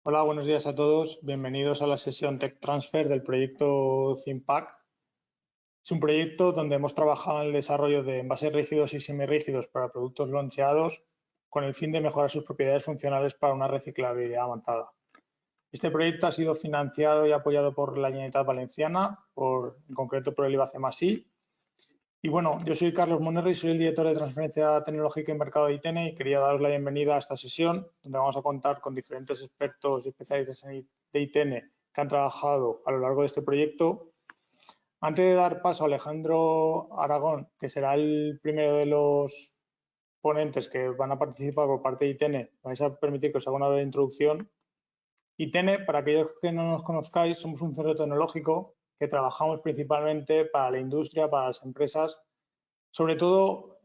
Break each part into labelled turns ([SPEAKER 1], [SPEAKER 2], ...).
[SPEAKER 1] Hola, buenos días a todos. Bienvenidos a la sesión Tech Transfer del proyecto ThinPack. Es un proyecto donde hemos trabajado en el desarrollo de envases rígidos y semirrígidos para productos loncheados con el fin de mejorar sus propiedades funcionales para una reciclabilidad avanzada. Este proyecto ha sido financiado y apoyado por la Generalitat Valenciana, en concreto por el IBACEMASI. Y bueno, yo soy Carlos Monerri, soy el director de Transferencia Tecnológica y Mercado de ITENE y quería daros la bienvenida a esta sesión donde vamos a contar con diferentes expertos y especialistas de ITENE que han trabajado a lo largo de este proyecto. Antes de dar paso a Alejandro Aragón, que será el primero de los ponentes que van a participar por parte de ITENE, vais a permitir que os haga una breve introducción. ITENE, para aquellos que no nos conozcáis, somos un centro tecnológico que trabajamos principalmente para la industria, para las empresas, sobre todo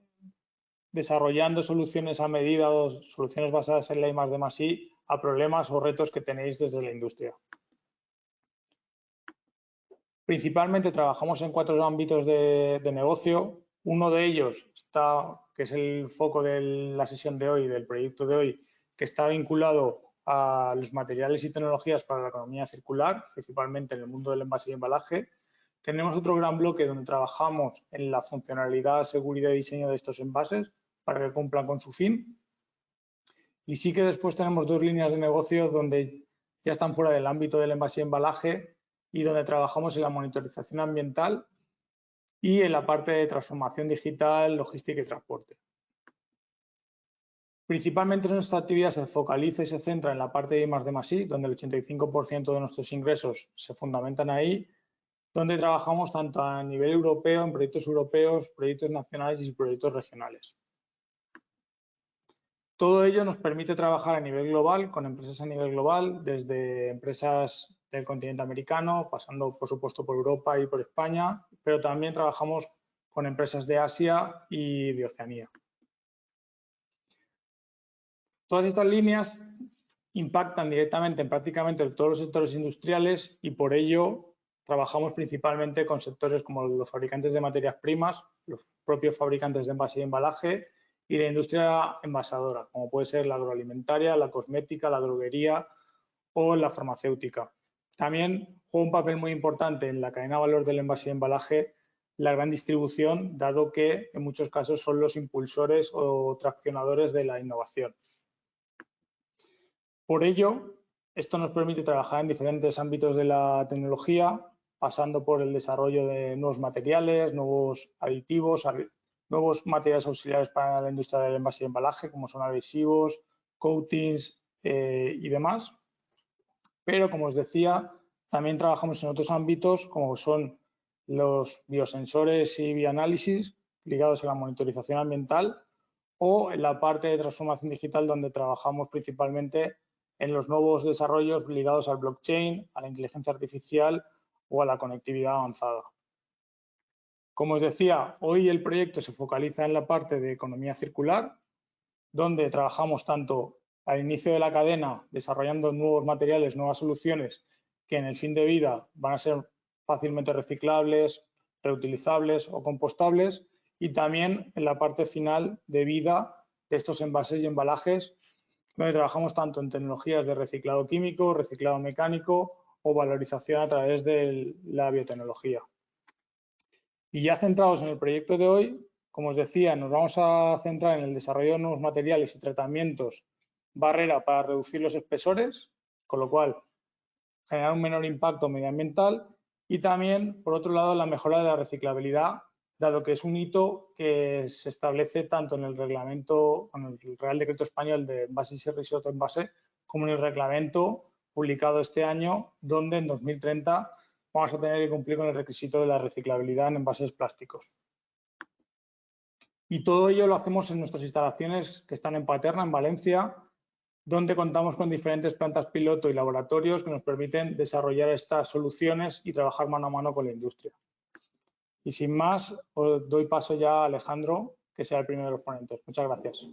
[SPEAKER 1] desarrollando soluciones a medida o soluciones basadas en la I+D+I a problemas o retos que tenéis desde la industria. Principalmente trabajamos en 4 ámbitos de negocio. Uno de ellos que es el foco de la sesión de hoy, del proyecto de hoy, que está vinculado a los materiales y tecnologías para la economía circular, principalmente en el mundo del envase y embalaje. Tenemos otro gran bloque donde trabajamos en la funcionalidad, seguridad y diseño de estos envases para que cumplan con su fin. Y sí que después tenemos 2 líneas de negocio donde ya están fuera del ámbito del envase y embalaje y donde trabajamos en la monitorización ambiental y en la parte de transformación digital, logística y transporte. Principalmente nuestra actividad se focaliza y se centra en la parte de I+D+I, donde el 85% de nuestros ingresos se fundamentan ahí, donde trabajamos tanto a nivel europeo, en proyectos nacionales y proyectos regionales. Todo ello nos permite trabajar a nivel global, con empresas a nivel global, desde empresas del continente americano, pasando por supuesto por Europa y por España, pero también trabajamos con empresas de Asia y de Oceanía. Todas estas líneas impactan directamente en prácticamente todos los sectores industriales y por ello trabajamos principalmente con sectores como los fabricantes de materias primas, los propios fabricantes de envase y embalaje y la industria envasadora, como puede ser la agroalimentaria, la cosmética, la droguería o la farmacéutica. También juega un papel muy importante en la cadena de valor del envase y embalaje la gran distribución, dado que en muchos casos son los impulsores o traccionadores de la innovación. Por ello, esto nos permite trabajar en diferentes ámbitos de la tecnología, pasando por el desarrollo de nuevos materiales, nuevos aditivos, nuevos materiales auxiliares para la industria del envase y embalaje, como son adhesivos, coatings y demás. Pero, como os decía, también trabajamos en otros ámbitos, como son los biosensores y bioanálisis ligados a la monitorización ambiental o en la parte de transformación digital, donde trabajamos principalmente en los nuevos desarrollos ligados al blockchain, a la inteligencia artificial o a la conectividad avanzada. Como os decía, hoy el proyecto se focaliza en la parte de economía circular, donde trabajamos tanto al inicio de la cadena desarrollando nuevos materiales, nuevas soluciones que en el fin de vida van a ser fácilmente reciclables, reutilizables o compostables, y también en la parte final de vida de estos envases y embalajes, donde trabajamos tanto en tecnologías de reciclado químico, reciclado mecánico o valorización a través de la biotecnología. Y ya centrados en el proyecto de hoy, como os decía, nos vamos a centrar en el desarrollo de nuevos materiales y tratamientos barrera para reducir los espesores, con lo cual generar un menor impacto medioambiental y también, por otro lado, la mejora de la reciclabilidad, dado que es un hito que se establece tanto en el reglamento, en el Real Decreto Español de envases y residuos de envase, como en el reglamento publicado este año, donde en 2030 vamos a tener que cumplir con el requisito de la reciclabilidad en envases plásticos. Y todo ello lo hacemos en nuestras instalaciones que están en Paterna, en Valencia, donde contamos con diferentes plantas piloto y laboratorios que nos permiten desarrollar estas soluciones y trabajar mano a mano con la industria. Y sin más, os doy paso ya a Alejandro, que será el primero de los ponentes. Muchas gracias.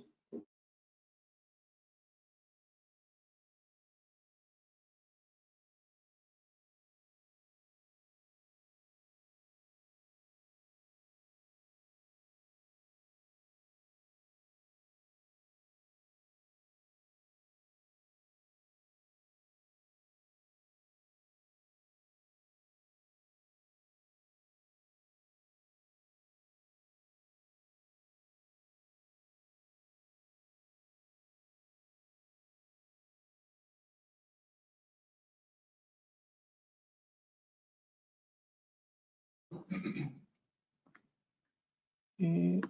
[SPEAKER 2] Y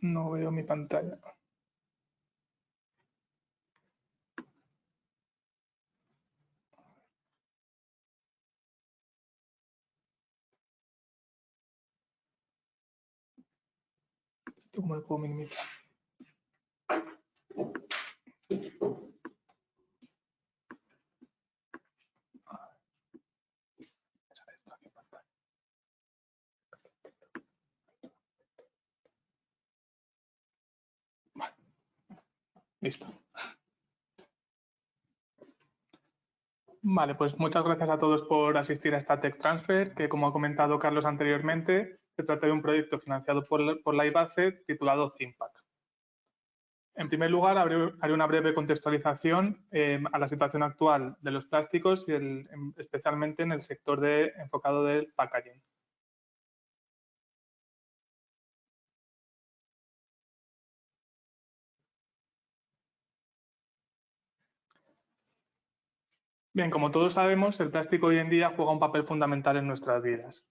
[SPEAKER 2] no veo mi pantalla. ¿Esto cómo lo puedo minimizar? Listo. Vale, pues muchas gracias a todos por asistir a esta Tech Transfer, que como ha comentado Carlos anteriormente, se trata de un proyecto financiado por la IBACE titulado CIMPAC. En primer lugar, haré una breve contextualización a la situación actual de los plásticos y especialmente en el sector enfocado del packaging. Bien, como todos sabemos, el plástico hoy en día juega un papel fundamental en nuestras vidas.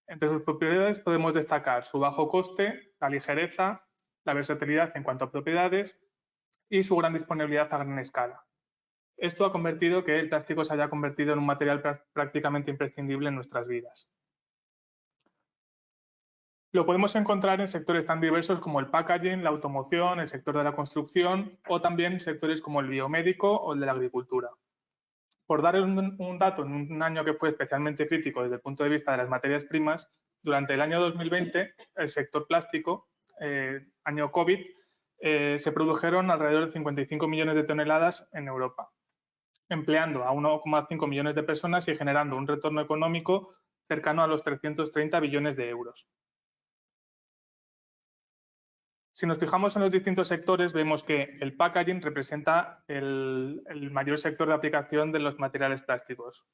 [SPEAKER 2] Entre sus propiedades podemos destacar su bajo coste, la ligereza, la versatilidad en cuanto a propiedades y su gran disponibilidad a gran escala. Esto ha convertido que el plástico se haya convertido en un material prácticamente imprescindible en nuestras vidas. Lo podemos encontrar en sectores tan diversos como el packaging, la automoción, el sector de la construcción o también en sectores como el biomédico o el de la agricultura. Por dar un dato, en un año que fue especialmente crítico desde el punto de vista de las materias primas, durante el año 2020, el sector plástico, año COVID, se produjeron alrededor de 55 millones de toneladas en Europa, empleando a 1,5 millones de personas y generando un retorno económico cercano a los 330 billones de euros. Si nos fijamos en los distintos sectores, vemos que el packaging representa el mayor sector de aplicación de los materiales plásticos,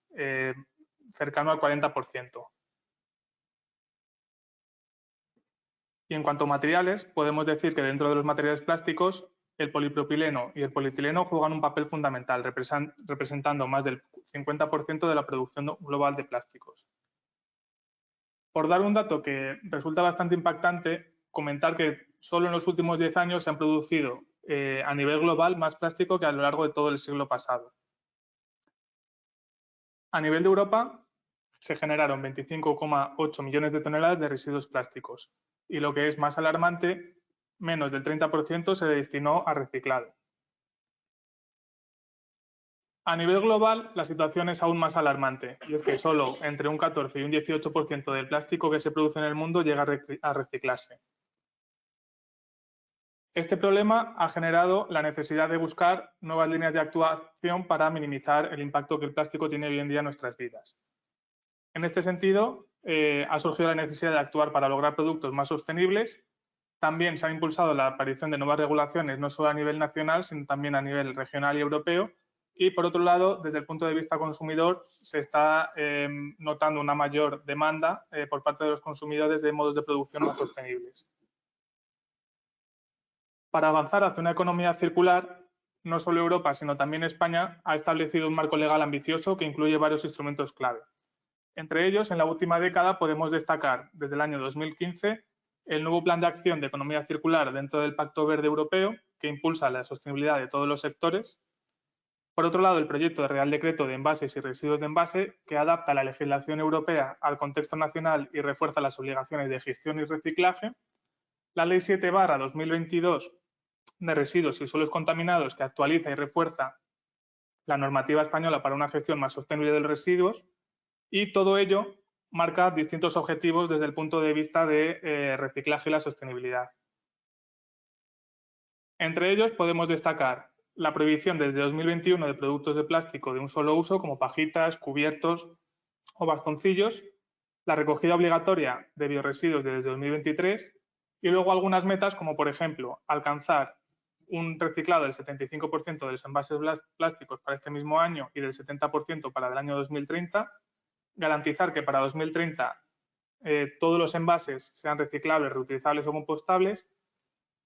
[SPEAKER 2] cercano al 40%. Y en cuanto a materiales, podemos decir que dentro de los materiales plásticos, el polipropileno y el polietileno juegan un papel fundamental, representando más del 50% de la producción global de plásticos. Por dar un dato que resulta bastante impactante, comentar que solo en los últimos 10 años se han producido a nivel global más plástico que a lo largo de todo el siglo pasado. A nivel de Europa se generaron 25,8 millones de toneladas de residuos plásticos y lo que es más alarmante, menos del 30% se destinó a reciclado. A nivel global, la situación es aún más alarmante y es que solo entre un 14 y un 18% del plástico que se produce en el mundo llega a reciclarse. Este problema ha generado la necesidad de buscar nuevas líneas de actuación para minimizar el impacto que el plástico tiene hoy en día en nuestras vidas. En este sentido, ha surgido la necesidad de actuar para lograr productos más sostenibles. También se ha impulsado la aparición de nuevas regulaciones, no solo a nivel nacional, sino también a nivel regional y europeo. Y, por otro lado, desde el punto de vista consumidor, se está notando una mayor demanda por parte de los consumidores de modos de producción más sostenibles. Para avanzar hacia una economía circular, no solo Europa, sino también España ha establecido un marco legal ambicioso que incluye varios instrumentos clave. Entre ellos, en la última década podemos destacar, desde el año 2015, el nuevo Plan de Acción de Economía Circular dentro del Pacto Verde Europeo, que impulsa la sostenibilidad de todos los sectores. Por otro lado, el proyecto de Real Decreto de Envases y Residuos de Envase, que adapta la legislación europea al contexto nacional y refuerza las obligaciones de gestión y reciclaje. La Ley 7/2022 de Residuos y Suelos Contaminados, que actualiza y refuerza la normativa española para una gestión más sostenible de los residuos. Y todo ello marca distintos objetivos desde el punto de vista de reciclaje y la sostenibilidad. Entre ellos podemos destacar la prohibición desde 2021 de productos de plástico de un solo uso como pajitas, cubiertos o bastoncillos, la recogida obligatoria de biorresiduos desde 2023 y luego algunas metas como, por ejemplo, alcanzar un reciclado del 75% de los envases plásticos para este mismo año y del 70% para el año 2030, garantizar que para 2030 todos los envases sean reciclables, reutilizables o compostables.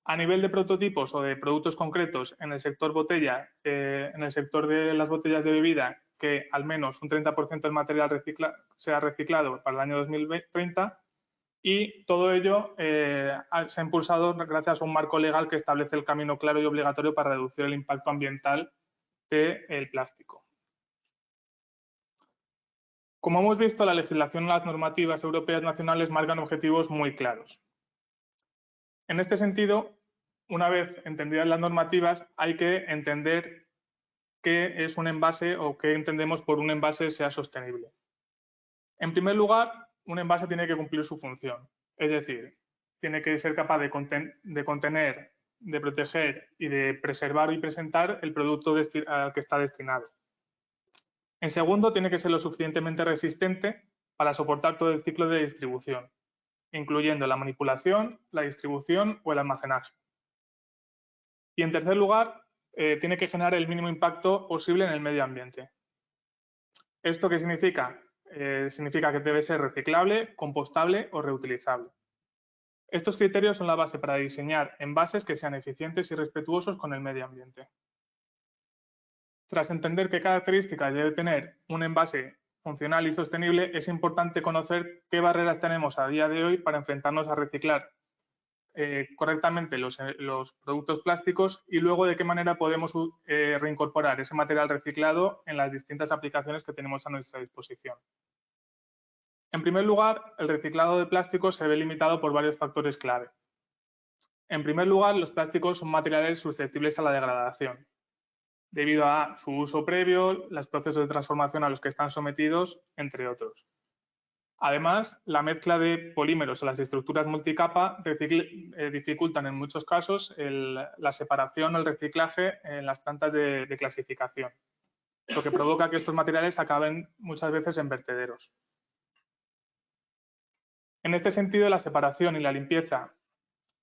[SPEAKER 2] A nivel de prototipos o de productos concretos en el sector botella, en el sector de las botellas de bebida, que al menos un 30% del material sea reciclado para el año 2030 y todo ello se ha impulsado gracias a un marco legal que establece el camino claro y obligatorio para reducir el impacto ambiental del plástico. Como hemos visto, la legislación y las normativas europeas nacionales marcan objetivos muy claros. En este sentido, una vez entendidas las normativas, hay que entender qué es un envase o qué entendemos por un envase sea sostenible. En primer lugar, un envase tiene que cumplir su función, es decir, tiene que ser capaz de contener, de proteger y de preservar y presentar el producto al que está destinado. En segundo, tiene que ser lo suficientemente resistente para soportar todo el ciclo de distribución, incluyendo la manipulación, la distribución o el almacenaje. Y en tercer lugar, tiene que generar el mínimo impacto posible en el medio ambiente. ¿Esto qué significa? Significa que debe ser reciclable, compostable o reutilizable. Estos criterios son la base para diseñar envases que sean eficientes y respetuosos con el medio ambiente. Tras entender qué características debe tener un envase funcional y sostenible, es importante conocer qué barreras tenemos a día de hoy para enfrentarnos a reciclar correctamente los productos plásticos y luego de qué manera podemos reincorporar ese material reciclado en las distintas aplicaciones que tenemos a nuestra disposición. En primer lugar, el reciclado de plásticos se ve limitado por varios factores clave. En primer lugar, los plásticos son materiales susceptibles a la degradación, debido a su uso previo, los procesos de transformación a los que están sometidos, entre otros. Además, la mezcla de polímeros o las estructuras multicapa dificultan en muchos casos la separación o el reciclaje en las plantas de clasificación, lo que provoca que estos materiales acaben muchas veces en vertederos. En este sentido, la separación y la limpieza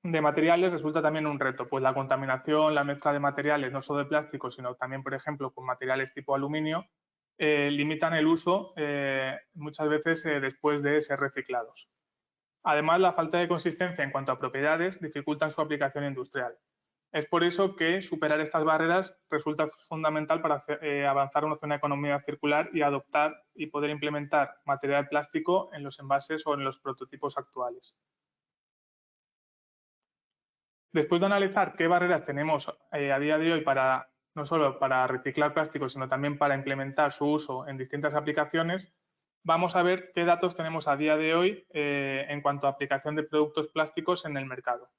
[SPEAKER 2] de materiales resulta también un reto, pues la contaminación, la mezcla de materiales, no solo de plástico, sino también, por ejemplo, con materiales tipo aluminio, limitan el uso muchas veces después de ser reciclados. Además, la falta de consistencia en cuanto a propiedades dificultan su aplicación industrial. Es por eso que superar estas barreras resulta fundamental para avanzar hacia una economía circular y adoptar y poder implementar material plástico en los envases o en los prototipos actuales. Después de analizar qué barreras tenemos a día de hoy no solo para reciclar plásticos, sino también para implementar su uso en distintas aplicaciones, vamos a ver qué datos tenemos a día de hoy en cuanto a aplicación de productos plásticos en el mercado.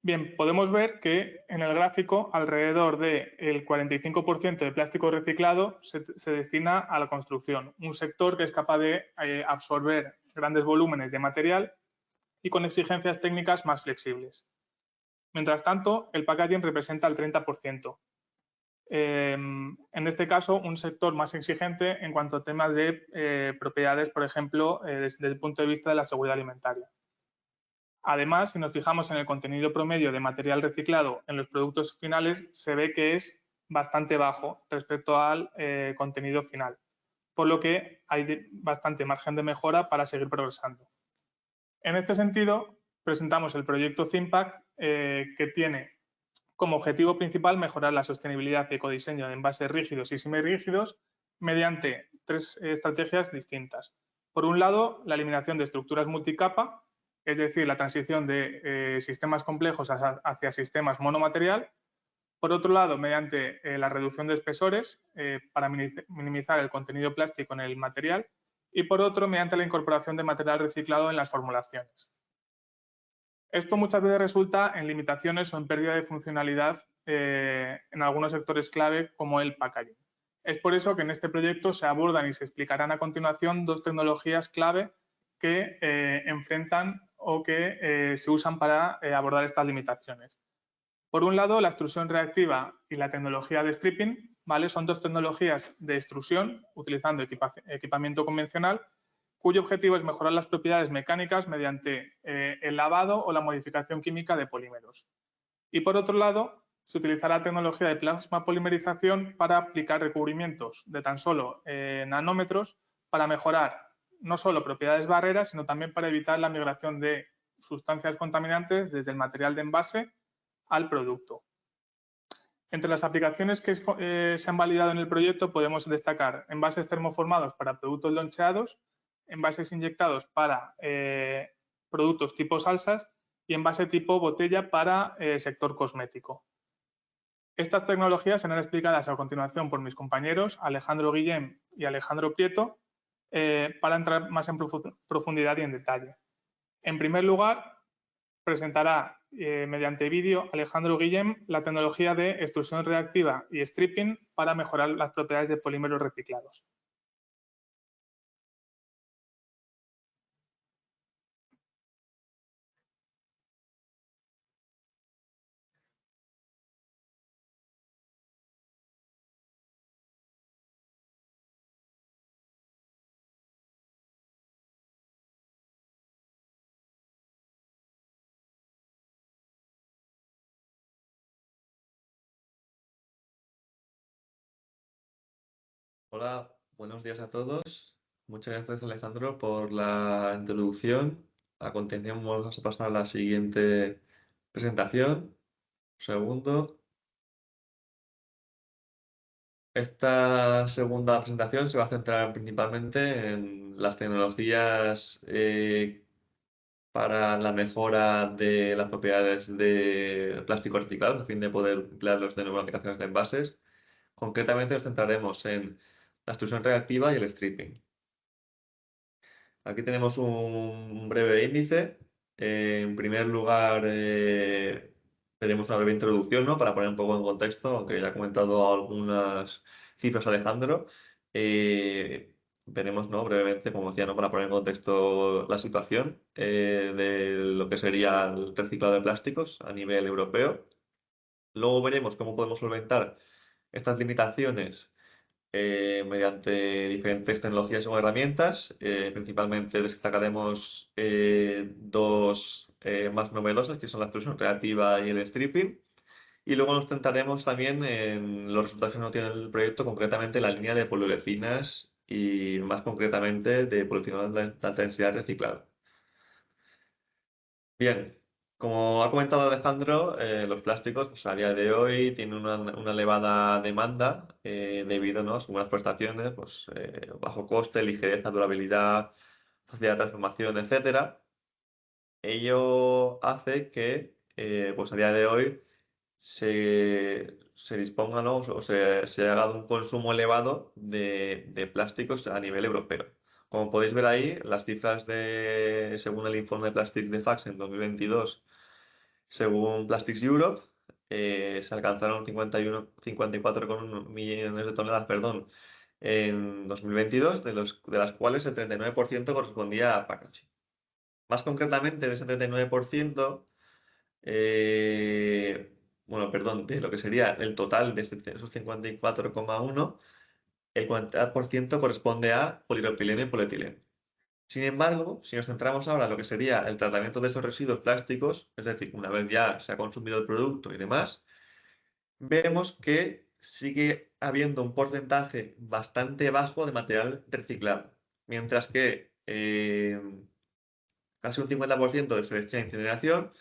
[SPEAKER 2] Bien, podemos ver que en el gráfico alrededor del 45% de plástico reciclado se destina a la construcción, un sector que es capaz de absorber grandes volúmenes de material y con exigencias técnicas más flexibles. Mientras tanto, el packaging representa el 30%. En este caso, un sector más exigente en cuanto a temas de propiedades, por ejemplo, desde el punto de vista de la seguridad alimentaria. Además, si nos fijamos en el contenido promedio de material reciclado en los productos finales, se ve que es bastante bajo respecto al contenido final, por lo que hay bastante margen de mejora para seguir progresando. En este sentido, presentamos el proyecto Zimpact, que tiene como objetivo principal mejorar la sostenibilidad y ecodiseño de envases rígidos y semirrígidos mediante tres estrategias distintas. Por un lado, la eliminación de estructuras multicapa, es decir, la transición de sistemas complejos hacia sistemas monomaterial. Por otro lado, mediante la reducción de espesores para minimizar el contenido plástico en el material. Y por otro, mediante la incorporación de material reciclado en las formulaciones. Esto muchas veces resulta en limitaciones o en pérdida de funcionalidad en algunos sectores clave como el packaging. Es por eso que en este proyecto se abordan y se explicarán a continuación dos tecnologías clave que enfrentan o que se usan para abordar estas limitaciones. Por un lado, la extrusión reactiva y la tecnología de stripping, ¿vale? Son dos tecnologías de extrusión utilizando equipamiento convencional, cuyo objetivo es mejorar las propiedades mecánicas mediante el lavado o la modificación química de polímeros. Y por otro lado, se utilizará tecnología de plasma polimerización para aplicar recubrimientos de tan solo nanómetros para mejorar no solo propiedades barreras, sino también para evitar la migración de sustancias contaminantes desde el material de envase al producto. Entre las aplicaciones que se han validado en el proyecto podemos destacar envases termoformados para productos loncheados, envases inyectados para productos tipo salsas y envase tipo botella para sector cosmético. Estas tecnologías serán explicadas a continuación por mis compañeros Alejandro Guillem y Alejandro Prieto para entrar más en profundidad y en detalle. En primer lugar, presentará mediante vídeo Alejandro Guillem la tecnología de extrusión reactiva y stripping para mejorar las propiedades de polímeros reciclados.
[SPEAKER 3] Hola, buenos días a todos. Muchas gracias, Alejandro, por la introducción. A continuación vamos a pasar a la siguiente presentación. Un segundo. Esta segunda presentación se va a centrar principalmente en las tecnologías para la mejora de las propiedades de plástico reciclado, a fin de poder emplearlos de nuevo en aplicaciones de envases. Concretamente nos centraremos en la extrusión reactiva y el stripping. Aquí tenemos un breve índice. En primer lugar, tenemos una breve introducción, ¿no? Para poner un poco en contexto, aunque ya ha comentado algunas cifras Alejandro. Veremos, ¿no? Brevemente, como decía, ¿no? Para poner en contexto la situación de lo que sería el reciclado de plásticos a nivel europeo. Luego veremos cómo podemos solventar estas limitaciones mediante diferentes tecnologías o herramientas. Principalmente destacaremos dos más novedosas, que son la extrusión reactiva y el stripping. Y luego nos centraremos también en los resultados que nos tiene el proyecto, concretamente la línea de poliolecinas y más concretamente de poliolecinas de alta densidad reciclada. Bien, como ha comentado Alejandro, los plásticos pues, a día de hoy tienen una elevada demanda debido, ¿no? a sus buenas prestaciones, pues, bajo coste, ligereza, durabilidad, facilidad de transformación, etcétera. Ello hace que pues, a día de hoy se disponga, ¿no? o se haga un consumo elevado de plásticos a nivel europeo. Como podéis ver ahí, las cifras según el informe Plastic de Fax en 2022, según Plastics Europe, se alcanzaron 54,1 millones de toneladas, perdón, en 2022, de las cuales el 39% correspondía a packaging. Más concretamente, de ese 39%, bueno, perdón, de lo que sería el total de esos 54,1, el 40% corresponde a polipropileno y polietileno. Sin embargo, si nos centramos ahora en lo que sería el tratamiento de esos residuos plásticos, es decir, una vez ya se ha consumido el producto y demás, vemos que sigue habiendo un porcentaje bastante bajo de material reciclado, mientras que casi un 50% se destina a incineración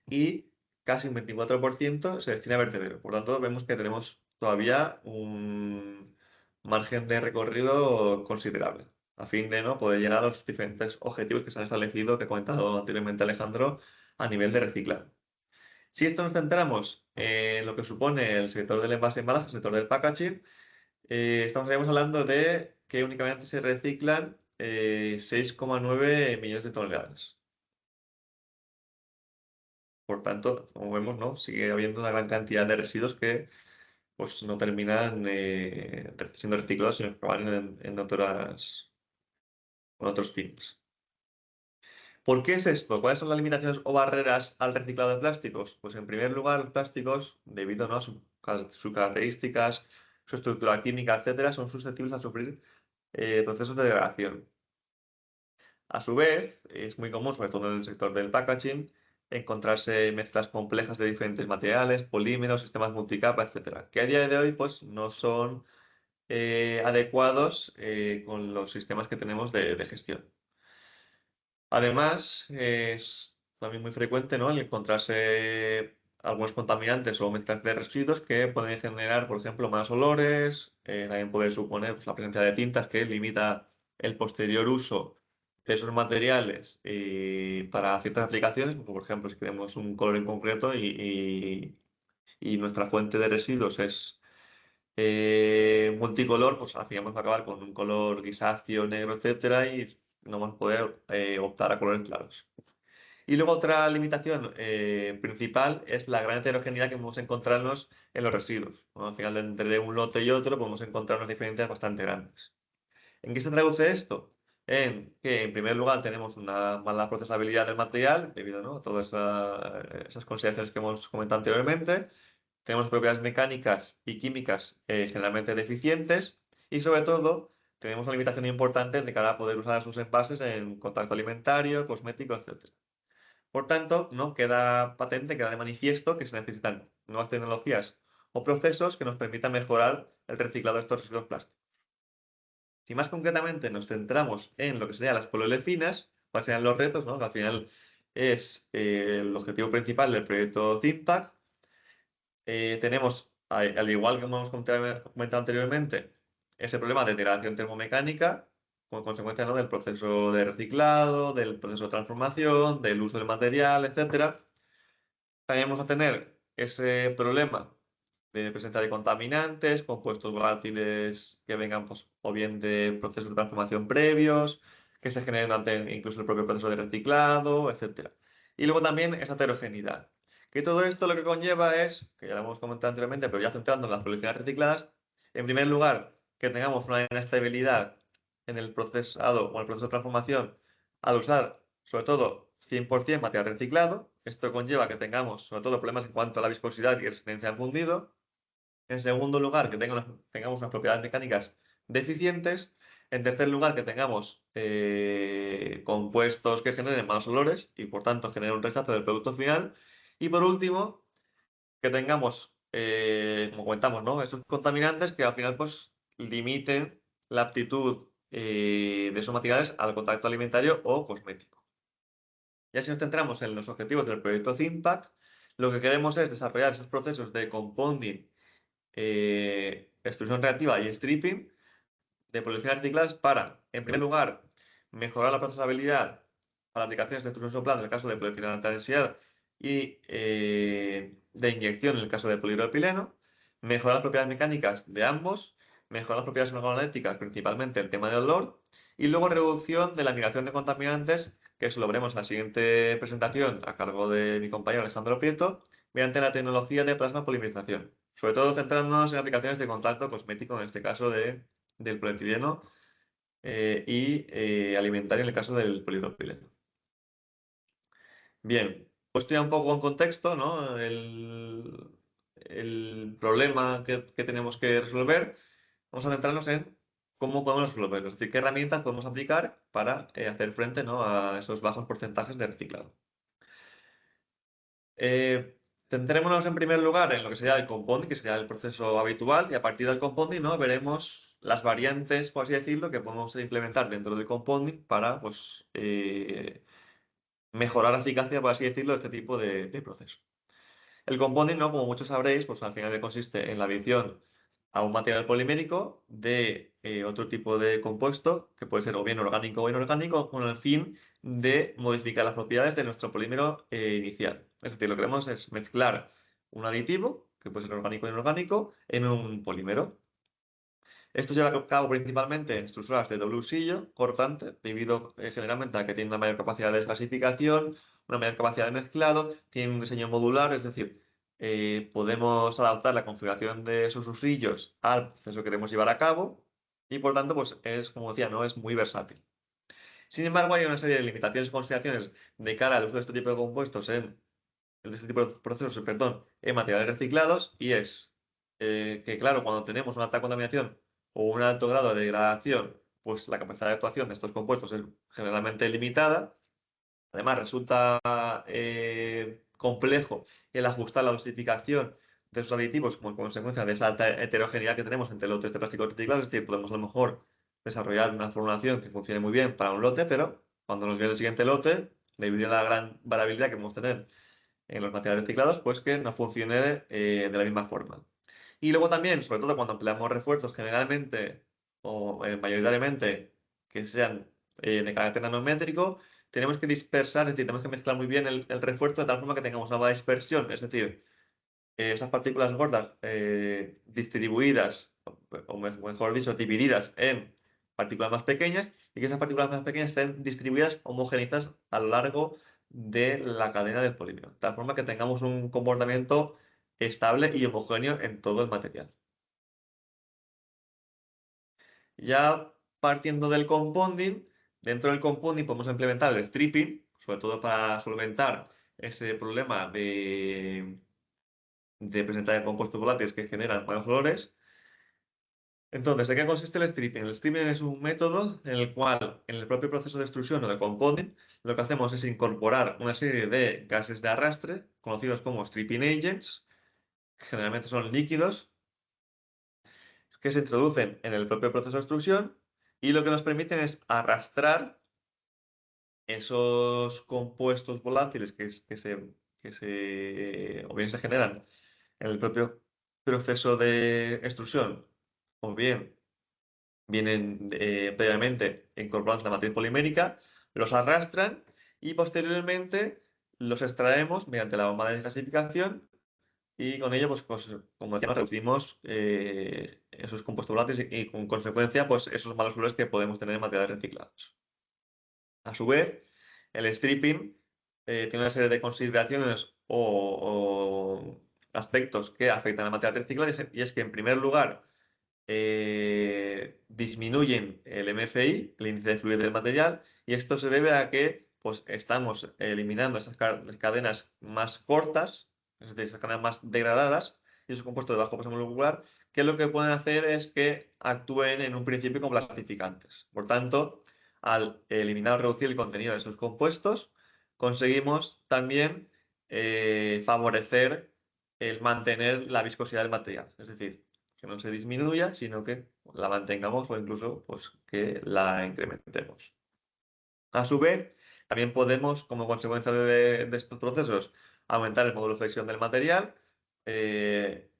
[SPEAKER 3] y casi un 24% se destina a vertedero. Por lo tanto, vemos que tenemos todavía un margen de recorrido considerable, a fin de ¿no? poder llegar a los diferentes objetivos que se han establecido, que ha comentado anteriormente Alejandro, a nivel de reciclado. Si esto nos centramos en lo que supone el sector del envase embalaje, el sector del packaging, estaríamos hablando de que únicamente se reciclan 6,9 millones de toneladas. Por tanto, como vemos, ¿no? Sigue habiendo una gran cantidad de residuos que pues, no terminan siendo reciclados, sino que acaban con otros fines. ¿Por qué es esto? ¿Cuáles son las limitaciones o barreras al reciclado de plásticos? Pues en primer lugar, los plásticos, debido ¿no? a sus características, su estructura química, etcétera, son susceptibles a sufrir procesos de degradación. A su vez, es muy común, sobre todo en el sector del packaging, encontrarse mezclas complejas de diferentes materiales, polímeros, sistemas multicapa, etcétera, que a día de hoy pues, no son adecuados con los sistemas que tenemos de gestión. Además, es también muy frecuente ¿no? el encontrarse algunos contaminantes o mezclas de residuos que pueden generar, por ejemplo, malos olores, también puede suponer pues, la presencia de tintas que limita el posterior uso de esos materiales para ciertas aplicaciones, por ejemplo, si queremos un color en concreto y nuestra fuente de residuos es multicolor, pues al final vamos a acabar con un color grisáceo, negro, etcétera, y no vamos a poder optar a colores claros. Y luego otra limitación principal es la gran heterogeneidad que podemos encontrarnos en los residuos, ¿no? Al final, entre un lote y otro podemos encontrar unas diferencias bastante grandes. ¿En qué se traduce esto? En que, en primer lugar, tenemos una mala procesabilidad del material, debido, ¿no?, a todas esas consideraciones que hemos comentado anteriormente. Tenemos propiedades mecánicas y químicas generalmente deficientes y, sobre todo, tenemos una limitación importante de cara a poder usar sus envases en contacto alimentario, cosmético, etc. Por tanto, ¿no?, queda patente, queda de manifiesto que se necesitan nuevas tecnologías o procesos que nos permitan mejorar el reciclado de estos residuos plásticos. Si más concretamente nos centramos en lo que serían las poliolecinas, cuáles serían los retos, ¿no?, que al final es el objetivo principal del proyecto ThinkPack. Tenemos, al igual que hemos comentado anteriormente, ese problema de degradación termomecánica, como consecuencia, ¿no?, del proceso de reciclado, del proceso de transformación, del uso del material, etc. También vamos a tener ese problema de presencia de contaminantes, compuestos volátiles que vengan pues, o bien de procesos de transformación previos, que se generen durante incluso el propio proceso de reciclado, etc. Y luego también esa heterogeneidad. Que todo esto lo que conlleva es, que ya lo hemos comentado anteriormente, pero ya centrando en las poliolecinas recicladas, en primer lugar, que tengamos una inestabilidad en el procesado o en el proceso de transformación al usar, sobre todo, 100% material reciclado. Esto conlleva que tengamos, sobre todo, problemas en cuanto a la viscosidad y resistencia al fundido. En segundo lugar, que tengamos unas propiedades mecánicas deficientes. En tercer lugar, que tengamos compuestos que generen malos olores y, por tanto, generen un rechazo del producto final. Y, por último, que tengamos, como comentamos, ¿no?, esos contaminantes que al final pues, limiten la aptitud de esos materiales al contacto alimentario o cosmético. Ya si nos centramos en los objetivos del proyecto ThinkPack, lo que queremos es desarrollar esos procesos de compounding, extrusión reactiva y stripping de poliolecinas recicladas para, en primer lugar, mejorar la procesabilidad para aplicaciones de extrusión soplada en el caso de poliolecinas de alta densidad y de inyección en el caso de polipropileno, mejorar las propiedades mecánicas de ambos, mejorar las propiedades organolépticas, principalmente el tema del olor, y luego reducción de la migración de contaminantes, que eso lo veremos en la siguiente presentación a cargo de mi compañero Alejandro Prieto, mediante la tecnología de plasma polimerización, sobre todo centrándonos en aplicaciones de contacto cosmético, en este caso del polietileno y alimentario en el caso del polipropileno. Bien, pues ya un poco en contexto, ¿no?, el problema que tenemos que resolver. Vamos a centrarnos en cómo podemos resolverlo, es decir, qué herramientas podemos aplicar para hacer frente, ¿no?, a esos bajos porcentajes de reciclado. Centrémonos en primer lugar en lo que sería el compounding, que sería el proceso habitual, y a partir del compounding, ¿no?, veremos las variantes, por así decirlo, que podemos implementar dentro del compounding para pues, mejorar la eficacia, por así decirlo, de este tipo de proceso. El compounding, ¿no?, como muchos sabréis, pues al final consiste en la adición a un material polimérico de otro tipo de compuesto, que puede ser o bien orgánico o inorgánico, con el fin de modificar las propiedades de nuestro polímero inicial. Es decir, lo que queremos es mezclar un aditivo, que puede ser orgánico o inorgánico, en un polímero. Esto se lleva a cabo principalmente en extrusoras de doble usillo cortante, debido generalmente a que tiene una mayor capacidad de desgasificación, una mayor capacidad de mezclado, tiene un diseño modular, es decir, podemos adaptar la configuración de esos usillos al proceso que queremos llevar a cabo y, por tanto, pues es, como decía, ¿no?, es muy versátil. Sin embargo, hay una serie de limitaciones y consideraciones de cara al uso de este tipo de compuestos de este tipo de procesos, perdón, en materiales reciclados, y es que, claro, cuando tenemos una alta contaminación o un alto grado de degradación, pues la capacidad de actuación de estos compuestos es generalmente limitada. Además, resulta complejo el ajustar la dosificación de esos aditivos como consecuencia de esa alta heterogeneidad que tenemos entre lotes de plástico reciclados. Es decir, podemos a lo mejor desarrollar una formulación que funcione muy bien para un lote, pero cuando nos viene el siguiente lote, debido a la gran variabilidad que podemos tener en los materiales reciclados, pues que no funcione de la misma forma. Y luego también, sobre todo cuando empleamos refuerzos generalmente o mayoritariamente que sean de carácter nanométrico, tenemos que dispersar, es decir, tenemos que mezclar muy bien el refuerzo de tal forma que tengamos una buena dispersión, es decir, esas partículas gordas distribuidas, o mejor dicho, divididas en partículas más pequeñas y que esas partículas más pequeñas estén distribuidas, homogéneas a lo largo de la cadena del polímero, de tal forma que tengamos un comportamiento estable y homogéneo en todo el material. Ya partiendo del compounding, dentro del compounding podemos implementar el stripping, sobre todo para solventar ese problema de presentar compuestos volátiles que generan malos olores. Entonces, ¿en qué consiste el stripping? El stripping es un método en el cual, en el propio proceso de extrusión o de compounding, lo que hacemos es incorporar una serie de gases de arrastre, conocidos como stripping agents, generalmente son líquidos, que se introducen en el propio proceso de extrusión y lo que nos permiten es arrastrar esos compuestos volátiles o bien se generan en el propio proceso de extrusión o bien vienen previamente incorporados en la matriz polimérica, los arrastran y posteriormente los extraemos mediante la bomba de desgasificación y con ello, pues, como decíamos, reducimos esos compuestos volátiles y con consecuencia, pues esos malos olores que podemos tener en materiales reciclados. A su vez, el stripping tiene una serie de consideraciones o aspectos que afectan a la materia reciclada y es que, en primer lugar, disminuyen el MFI, el índice de fluidez del material, y esto se debe a que pues, estamos eliminando esas cadenas más cortas, es decir, esas cadenas más degradadas, y esos compuestos de bajo peso molecular, que lo que pueden hacer es que actúen en un principio como plastificantes. Por tanto, al eliminar o reducir el contenido de esos compuestos, conseguimos también favorecer el mantener la viscosidad del material. Es decir, que no se disminuya, sino que la mantengamos o incluso pues, que la incrementemos. A su vez, también podemos, como consecuencia de estos procesos, aumentar el módulo de flexión del material,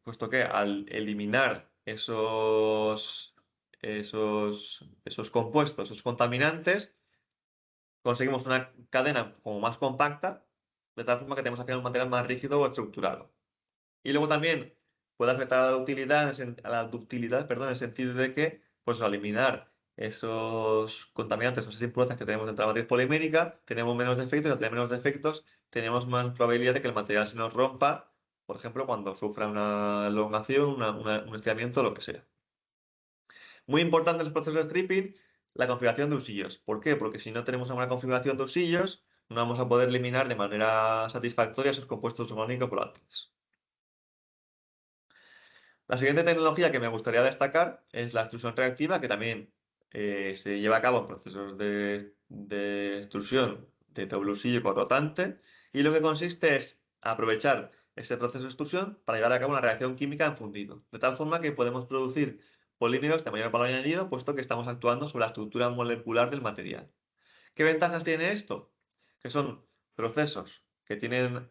[SPEAKER 3] puesto que al eliminar esos compuestos, esos contaminantes, conseguimos una cadena como más compacta, de tal forma que tenemos al final un material más rígido o estructurado. Y luego también puede afectar a la ductilidad, a la ductilidad, perdón, en el sentido de que, pues al eliminar esos contaminantes o esas impurezas que tenemos dentro de la matriz polimérica, tenemos menos defectos y al tener menos defectos, tenemos más probabilidad de que el material se nos rompa, por ejemplo, cuando sufra una elongación, un estiramiento o lo que sea. Muy importante en los procesos de stripping, la configuración de usillos. ¿Por qué? Porque si no tenemos una buena configuración de usillos, no vamos a poder eliminar de manera satisfactoria esos compuestos orgánicos volátiles. La siguiente tecnología que me gustaría destacar es la extrusión reactiva, que también se lleva a cabo en procesos de extrusión de tablusillo rotante, y lo que consiste es aprovechar ese proceso de extrusión para llevar a cabo una reacción química en fundido, de tal forma que podemos producir polímeros de mayor valor añadido, puesto que estamos actuando sobre la estructura molecular del material. ¿Qué ventajas tiene esto? Que son procesos que tienen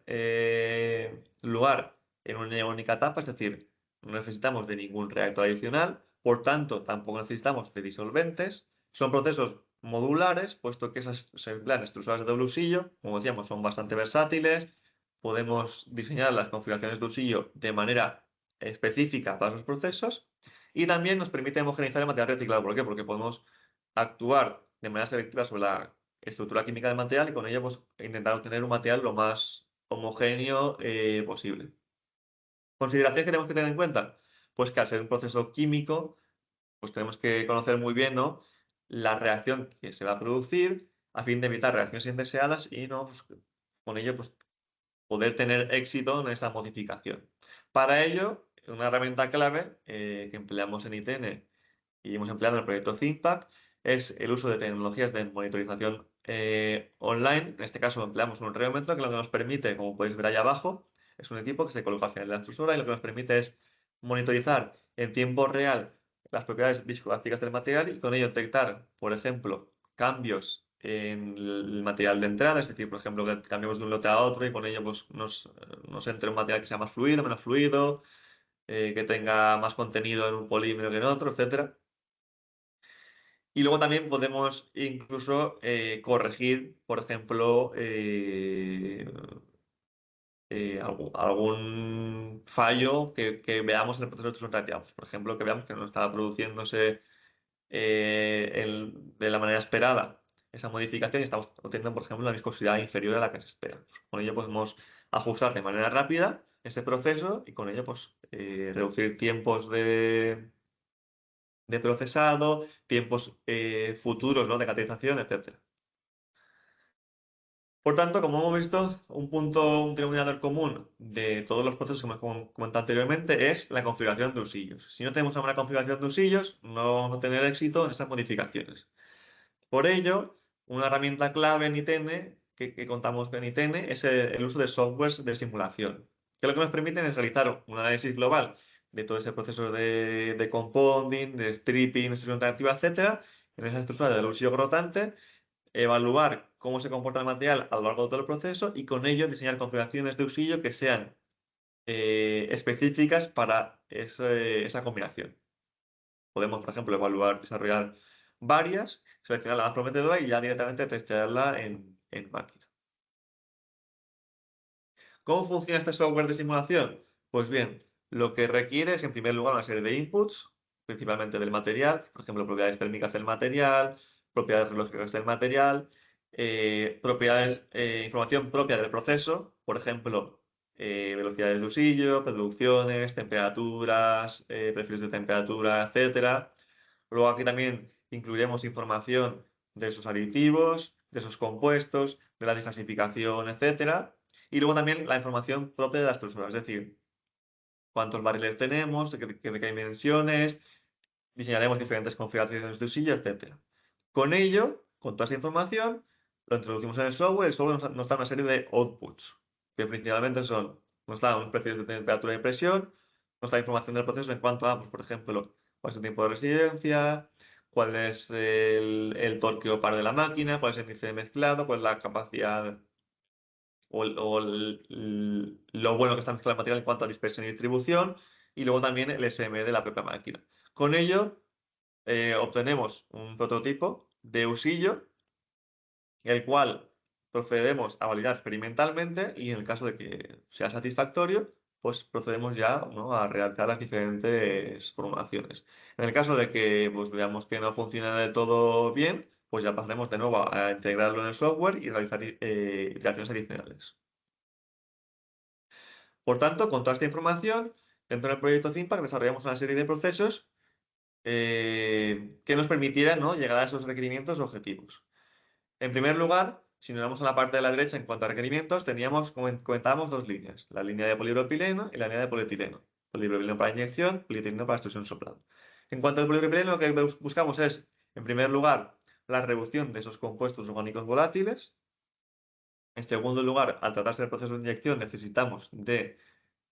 [SPEAKER 3] lugar en una única etapa, es decir, no necesitamos de ningún reactor adicional, por tanto, tampoco necesitamos de disolventes. Son procesos modulares, puesto que se emplean extrusores de doble usillo, como decíamos, son bastante versátiles. Podemos diseñar las configuraciones de usillo de manera específica para esos procesos y también nos permite homogeneizar el material reciclado. ¿Por qué? Porque podemos actuar de manera selectiva sobre la estructura química del material y con ello pues, intentar obtener un material lo más homogéneo posible. Consideraciones que tenemos que tener en cuenta, pues que al ser un proceso químico, pues tenemos que conocer muy bien, ¿no?, la reacción que se va a producir a fin de evitar reacciones indeseadas y no, pues, con ello pues, poder tener éxito en esa modificación. Para ello, una herramienta clave que empleamos en ITN y hemos empleado en el proyecto ThinkPack es el uso de tecnologías de monitorización online. En este caso empleamos un reómetro que lo que nos permite, como podéis ver ahí abajo, es un equipo que se coloca al final de la extrusora y lo que nos permite es monitorizar en tiempo real las propiedades viscoelásticas del material y con ello detectar, por ejemplo, cambios en el material de entrada, es decir, por ejemplo, que cambiemos de un lote a otro y con ello pues, nos entre un material que sea más fluido, menos fluido, que tenga más contenido en un polímero que en otro, etc. Y luego también podemos incluso corregir, por ejemplo, algún fallo que veamos en el proceso de extrusión reactiva. Pues, por ejemplo, que veamos que no está produciéndose de la manera esperada esa modificación y estamos obteniendo, por ejemplo, la viscosidad inferior a la que se espera. Pues, con ello podemos ajustar de manera rápida ese proceso y con ello pues, reducir tiempos de procesado, tiempos futuros, ¿no?, de catalización, etc. Por tanto, como hemos visto, un denominador común de todos los procesos que hemos comentado anteriormente es la configuración de usillos. Si no tenemos una buena configuración de usillos, no vamos a tener éxito en esas modificaciones. Por ello, una herramienta clave en ITN, que contamos con ITN, es el uso de softwares de simulación, que lo que nos permiten es realizar un análisis global de todo ese proceso de compounding, de stripping, extrusión reactiva, etc., en esa estructura del usillo rotante, evaluar cómo se comporta el material a lo largo de todo el proceso y con ello diseñar configuraciones de usillo que sean específicas para esa combinación. Podemos, por ejemplo, desarrollar varias, seleccionar la más prometedora y ya directamente testearla en máquina. ¿Cómo funciona este software de simulación? Pues bien, lo que requiere es en primer lugar una serie de inputs, principalmente del material, por ejemplo, propiedades térmicas del material, propiedades radiológicas del material, información propia del proceso, por ejemplo, velocidades de usillo, producciones, temperaturas, perfiles de temperatura, etc. Luego aquí también incluiremos información de esos aditivos, de esos compuestos, de la desgasificación, etc. Y luego también la información propia de la estructura, es decir, cuántos barriles tenemos, de qué dimensiones, diseñaremos diferentes configuraciones de usillo, etc. Con ello, con toda esa información, lo introducimos en el software nos da una serie de outputs, que principalmente nos da un precio de temperatura y presión, nos da información del proceso en cuanto a, pues, por ejemplo, cuál es el tiempo de residencia, cuál es el torque o par de la máquina, cuál es el índice de mezclado, cuál es la capacidad lo bueno que está mezclado el material en cuanto a dispersión y distribución, y luego también el SM de la propia máquina. Con ello, obtenemos un prototipo de usillo, el cual procedemos a validar experimentalmente y en el caso de que sea satisfactorio, pues procedemos ya, ¿no?, a realizar las diferentes formulaciones. En el caso de que pues, veamos que no funciona del todo bien, pues ya pasaremos de nuevo a integrarlo en el software y realizar iteraciones adicionales. Por tanto, con toda esta información, dentro del proyecto CIMPAC desarrollamos una serie de procesos que nos permitieran, ¿no?, llegar a esos requerimientos objetivos. En primer lugar, si nos vamos a la parte de la derecha en cuanto a requerimientos, comentábamos dos líneas, la línea de polipropileno y la línea de polietileno. Polipropileno para inyección, polietileno para extrusión soplado. En cuanto al polipropileno, lo que buscamos es, en primer lugar, la reducción de esos compuestos orgánicos volátiles. En segundo lugar, al tratarse del proceso de inyección, necesitamos de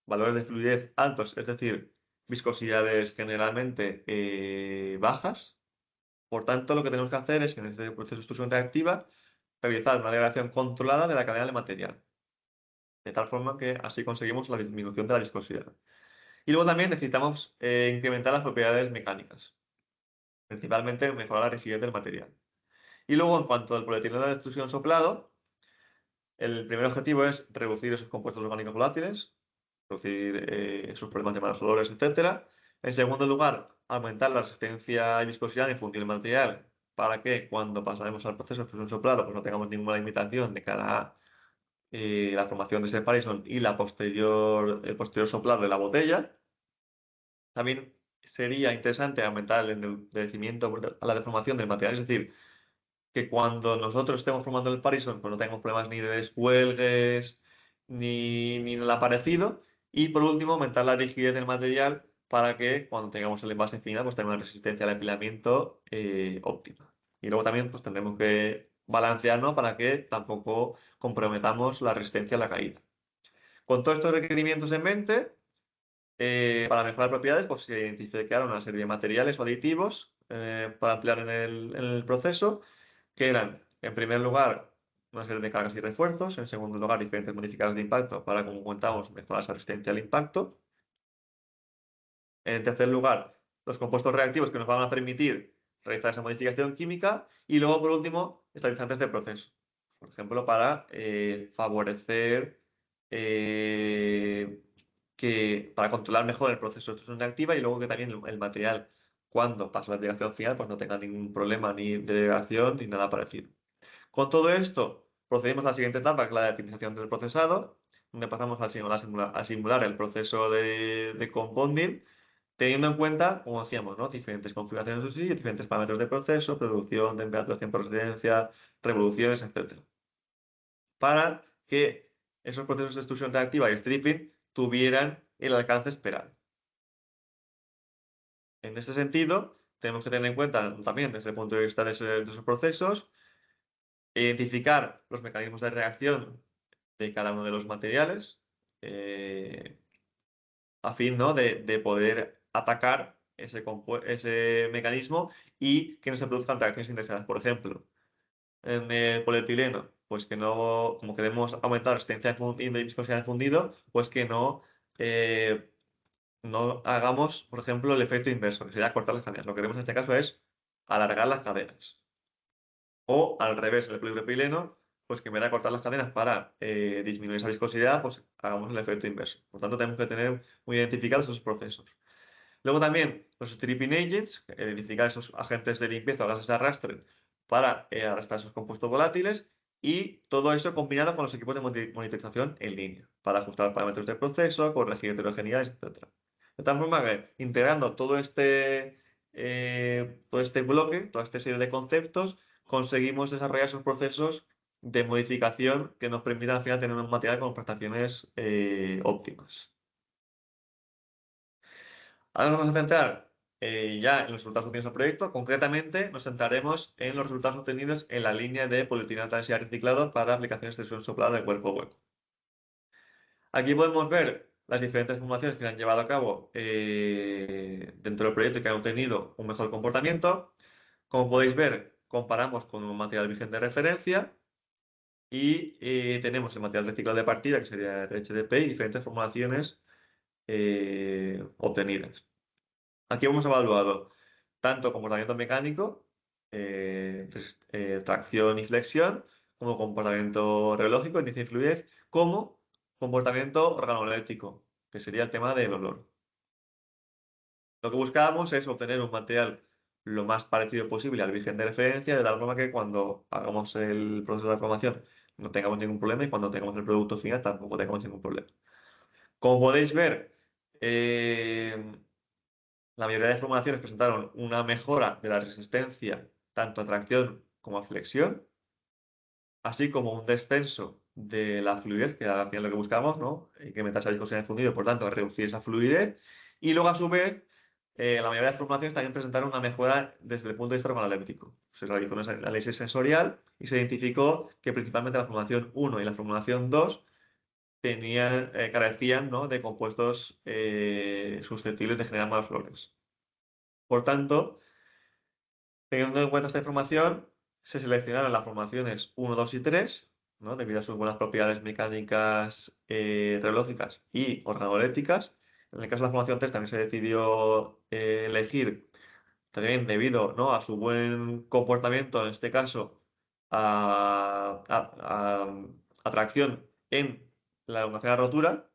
[SPEAKER 3] valores de fluidez altos, es decir, viscosidades generalmente bajas. Por tanto, lo que tenemos que hacer es, en este proceso de extrusión reactiva, realizar una degradación controlada de la cadena del material, de tal forma que así conseguimos la disminución de la viscosidad. Y luego también necesitamos incrementar las propiedades mecánicas, principalmente mejorar la rigidez del material. Y luego, en cuanto al polietileno de extrusión soplado, el primer objetivo es reducir esos compuestos orgánicos volátiles, reducir esos problemas de malos olores, etc. En segundo lugar, aumentar la resistencia y viscosidad en función del material para que cuando pasaremos al proceso de extrusión soplado pues no tengamos ninguna limitación de cara a la formación de ese Parison y el posterior soplado de la botella. También sería interesante aumentar el endurecimiento a la deformación del material, es decir, que cuando nosotros estemos formando el Parison, pues no tengamos problemas ni de descuelgues, ni nada parecido. Y por último, aumentar la rigidez del material para que cuando tengamos el envase final, pues tenga una resistencia al empilamiento óptima. Y luego también pues tendremos que balancearnos para que tampoco comprometamos la resistencia a la caída. Con todos estos requerimientos en mente, para mejorar propiedades, pues se identificaron una serie de materiales o aditivos para emplear en el proceso, que eran En primer lugar, una serie de cargas y refuerzos. En segundo lugar, diferentes modificadores de impacto para, como comentamos, mejorar esa resistencia al impacto. En tercer lugar, los compuestos reactivos que nos van a permitir realizar esa modificación química. Y luego, por último, estabilizantes de proceso. Por ejemplo, para favorecer para controlar mejor el proceso de destrucción reactiva y luego que también el material, cuando pasa la degradación final, pues no tenga ningún problema ni de degradación ni nada parecido. Con todo esto, procedemos a la siguiente etapa, que es la de optimización del procesado, donde pasamos a simular el proceso de compounding, teniendo en cuenta, como decíamos, ¿no? Diferentes configuraciones de usillo, diferentes parámetros de proceso, producción, temperatura, tiempo de residencia, revoluciones, etc. Para que esos procesos de extrusión reactiva y stripping tuvieran el alcance esperado. En este sentido, tenemos que tener en cuenta también desde el punto de vista de esos procesos, identificar los mecanismos de reacción de cada uno de los materiales, a fin, ¿no? de poder atacar ese mecanismo y que no se produzcan reacciones indeseadas. Por ejemplo, en el polietileno, pues que no, como queremos aumentar la resistencia y viscosidad del fundido, pues que no hagamos, por ejemplo, el efecto inverso, que sería cortar las cadenas. Lo que queremos en este caso es alargar las cadenas. O al revés, el polipropileno, pues que en vez de cortar las cadenas para disminuir esa viscosidad, pues hagamos el efecto inverso. Por tanto, tenemos que tener muy identificados esos procesos. Luego también los stripping agents, identificar esos agentes de limpieza o gases de arrastre para arrastrar esos compuestos volátiles y todo eso combinado con los equipos de monitorización en línea para ajustar parámetros del proceso, corregir heterogeneidades, etc. De tal forma que integrando todo este bloque, toda esta serie de conceptos, conseguimos desarrollar esos procesos de modificación que nos permitan al final tener un material con prestaciones óptimas. Ahora nos vamos a centrar ya en los resultados obtenidos del proyecto. Concretamente, nos centraremos en los resultados obtenidos en la línea de polietileno transversal reciclado para aplicaciones de extrusión soplada de cuerpo hueco. Aquí podemos ver las diferentes formulaciones que se han llevado a cabo dentro del proyecto y que han obtenido un mejor comportamiento. Como podéis ver, comparamos con un material virgen de referencia y tenemos el material reciclado de partida, que sería el HDP, y diferentes formulaciones obtenidas. Aquí hemos evaluado tanto comportamiento mecánico, tracción y flexión, como comportamiento reológico, índice de fluidez, como comportamiento organoléptico, que sería el tema del olor. Lo que buscábamos es obtener un material lo más parecido posible al virgen de referencia, de tal forma que cuando hagamos el proceso de formación no tengamos ningún problema y cuando tengamos el producto final tampoco tengamos ningún problema. Como podéis ver, la mayoría de formulaciones presentaron una mejora de la resistencia tanto a tracción como a flexión, así como un descenso de la fluidez, que al final lo que buscamos, ¿no? Incrementar esa viscosidad de fundido, por tanto, reducir esa fluidez. Y luego, a su vez, la mayoría de formulaciones también presentaron una mejora desde el punto de vista organoléptico. Se realizó un análisis sensorial y se identificó que principalmente la formulación 1 y la formulación 2 carecían, ¿no? de compuestos susceptibles de generar malas flores. Por tanto, teniendo en cuenta esta información, se seleccionaron las formaciones 1, 2 y 3, ¿no? Debido a sus buenas propiedades mecánicas, reológicas y organolépticas. En el caso de la formación 3 también se decidió elegir, también debido, ¿no? a su buen comportamiento, en este caso, a tracción en la elongación de rotura.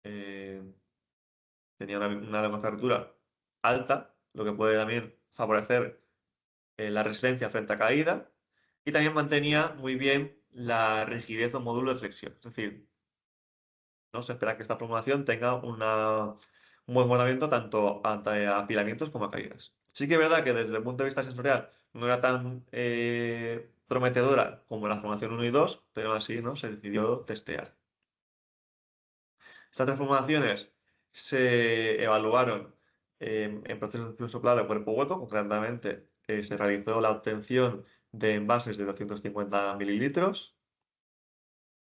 [SPEAKER 3] Tenía una elongación de rotura alta, lo que puede también favorecer la resistencia frente a caída y también mantenía muy bien la rigidez o módulo de flexión. Es decir, no se espera que esta formulación tenga un buen comportamiento tanto ante apilamientos como a caídas. Sí que es verdad que desde el punto de vista sensorial no era tan prometedora como la formación 1 y 2, pero así, ¿no? se decidió testear. Estas tres formulaciones se evaluaron en procesos de soplado de cuerpo hueco. Concretamente, se realizó la obtención de envases de 250 mililitros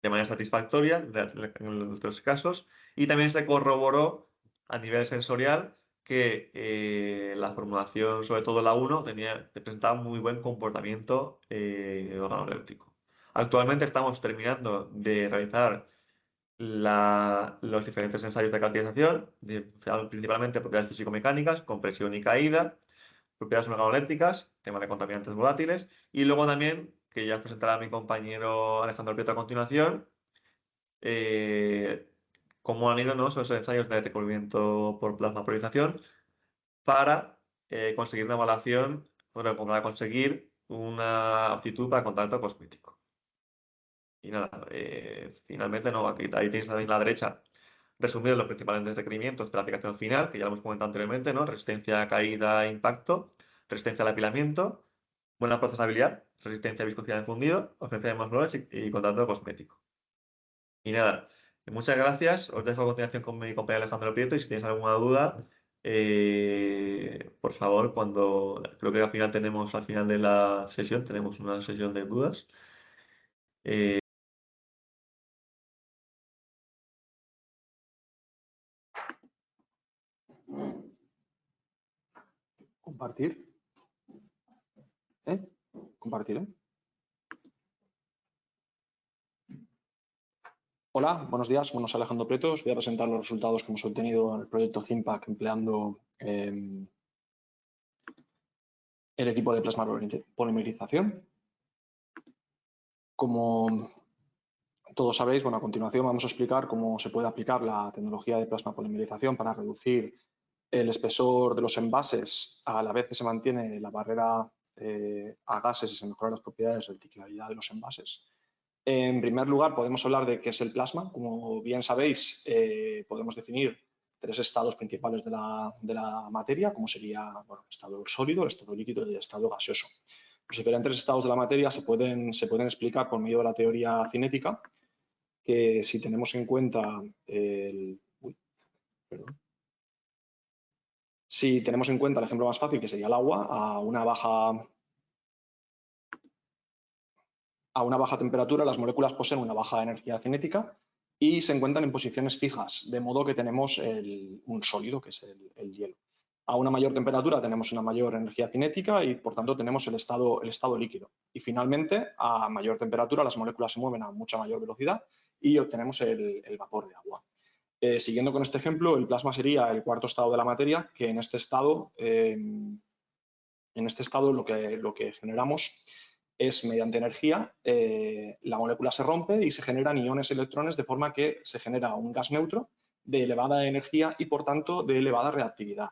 [SPEAKER 3] de manera satisfactoria en los casos y también se corroboró a nivel sensorial que la formulación, sobre todo la 1, presentaba muy buen comportamiento organoléptico. Actualmente estamos terminando de realizar los diferentes ensayos de caracterización, principalmente propiedades físico-mecánicas, compresión y caída, propiedades organolépticas, tema de contaminantes volátiles, y luego también, que ya os presentará mi compañero Alejandro Prieto a continuación, cómo han ido, ¿no?, esos ensayos de recubrimiento por plasmapolarización para conseguir una evaluación, bueno, para conseguir una aptitud para contacto cosmético. Y nada, finalmente, no, ahí tenéis a la derecha resumidos los principales requerimientos de la aplicación final, que ya lo hemos comentado anteriormente, ¿no? Resistencia a caída e impacto, resistencia al apilamiento, buena procesabilidad, resistencia a viscosidad en fundido, ausencia de más flores y contacto cosmético. Y nada, muchas gracias. Os dejo a continuación con mi compañero Alejandro Prieto y si tenéis alguna duda, por favor, creo que al final de la sesión, tenemos una sesión de dudas.
[SPEAKER 4] Compartir. Compartir. Hola, buenos días. Bueno, soy Alejandro Prieto. Os voy a presentar los resultados que hemos obtenido en el proyecto CIMPAC empleando el equipo de plasma polimerización. Como todos sabréis, bueno, a continuación vamos a explicar cómo se puede aplicar la tecnología de plasma polimerización para reducir el espesor de los envases, a la vez que se mantiene la barrera a gases y se mejoran las propiedades de reciclabilidad de los envases. En primer lugar, podemos hablar de qué es el plasma. Como bien sabéis, podemos definir 3 estados principales de la materia, como sería, bueno, el estado sólido, el estado líquido y el estado gaseoso. Los diferentes estados de la materia se pueden explicar por medio de la teoría cinética, que si tenemos en cuenta si tenemos en cuenta el ejemplo más fácil, que sería el agua, a una baja temperatura, las moléculas poseen una baja energía cinética y se encuentran en posiciones fijas, de modo que tenemos un sólido, que es el hielo. A una mayor temperatura tenemos una mayor energía cinética y, por tanto, tenemos el estado líquido. Y, finalmente, a mayor temperatura, las moléculas se mueven a mucha mayor velocidad y obtenemos el vapor de agua. Siguiendo con este ejemplo, el plasma sería el cuarto estado de la materia, que en este estado lo que generamos es, mediante energía, la molécula se rompe y se generan iones y electrones, de forma que se genera un gas neutro de elevada energía y, por tanto, de elevada reactividad.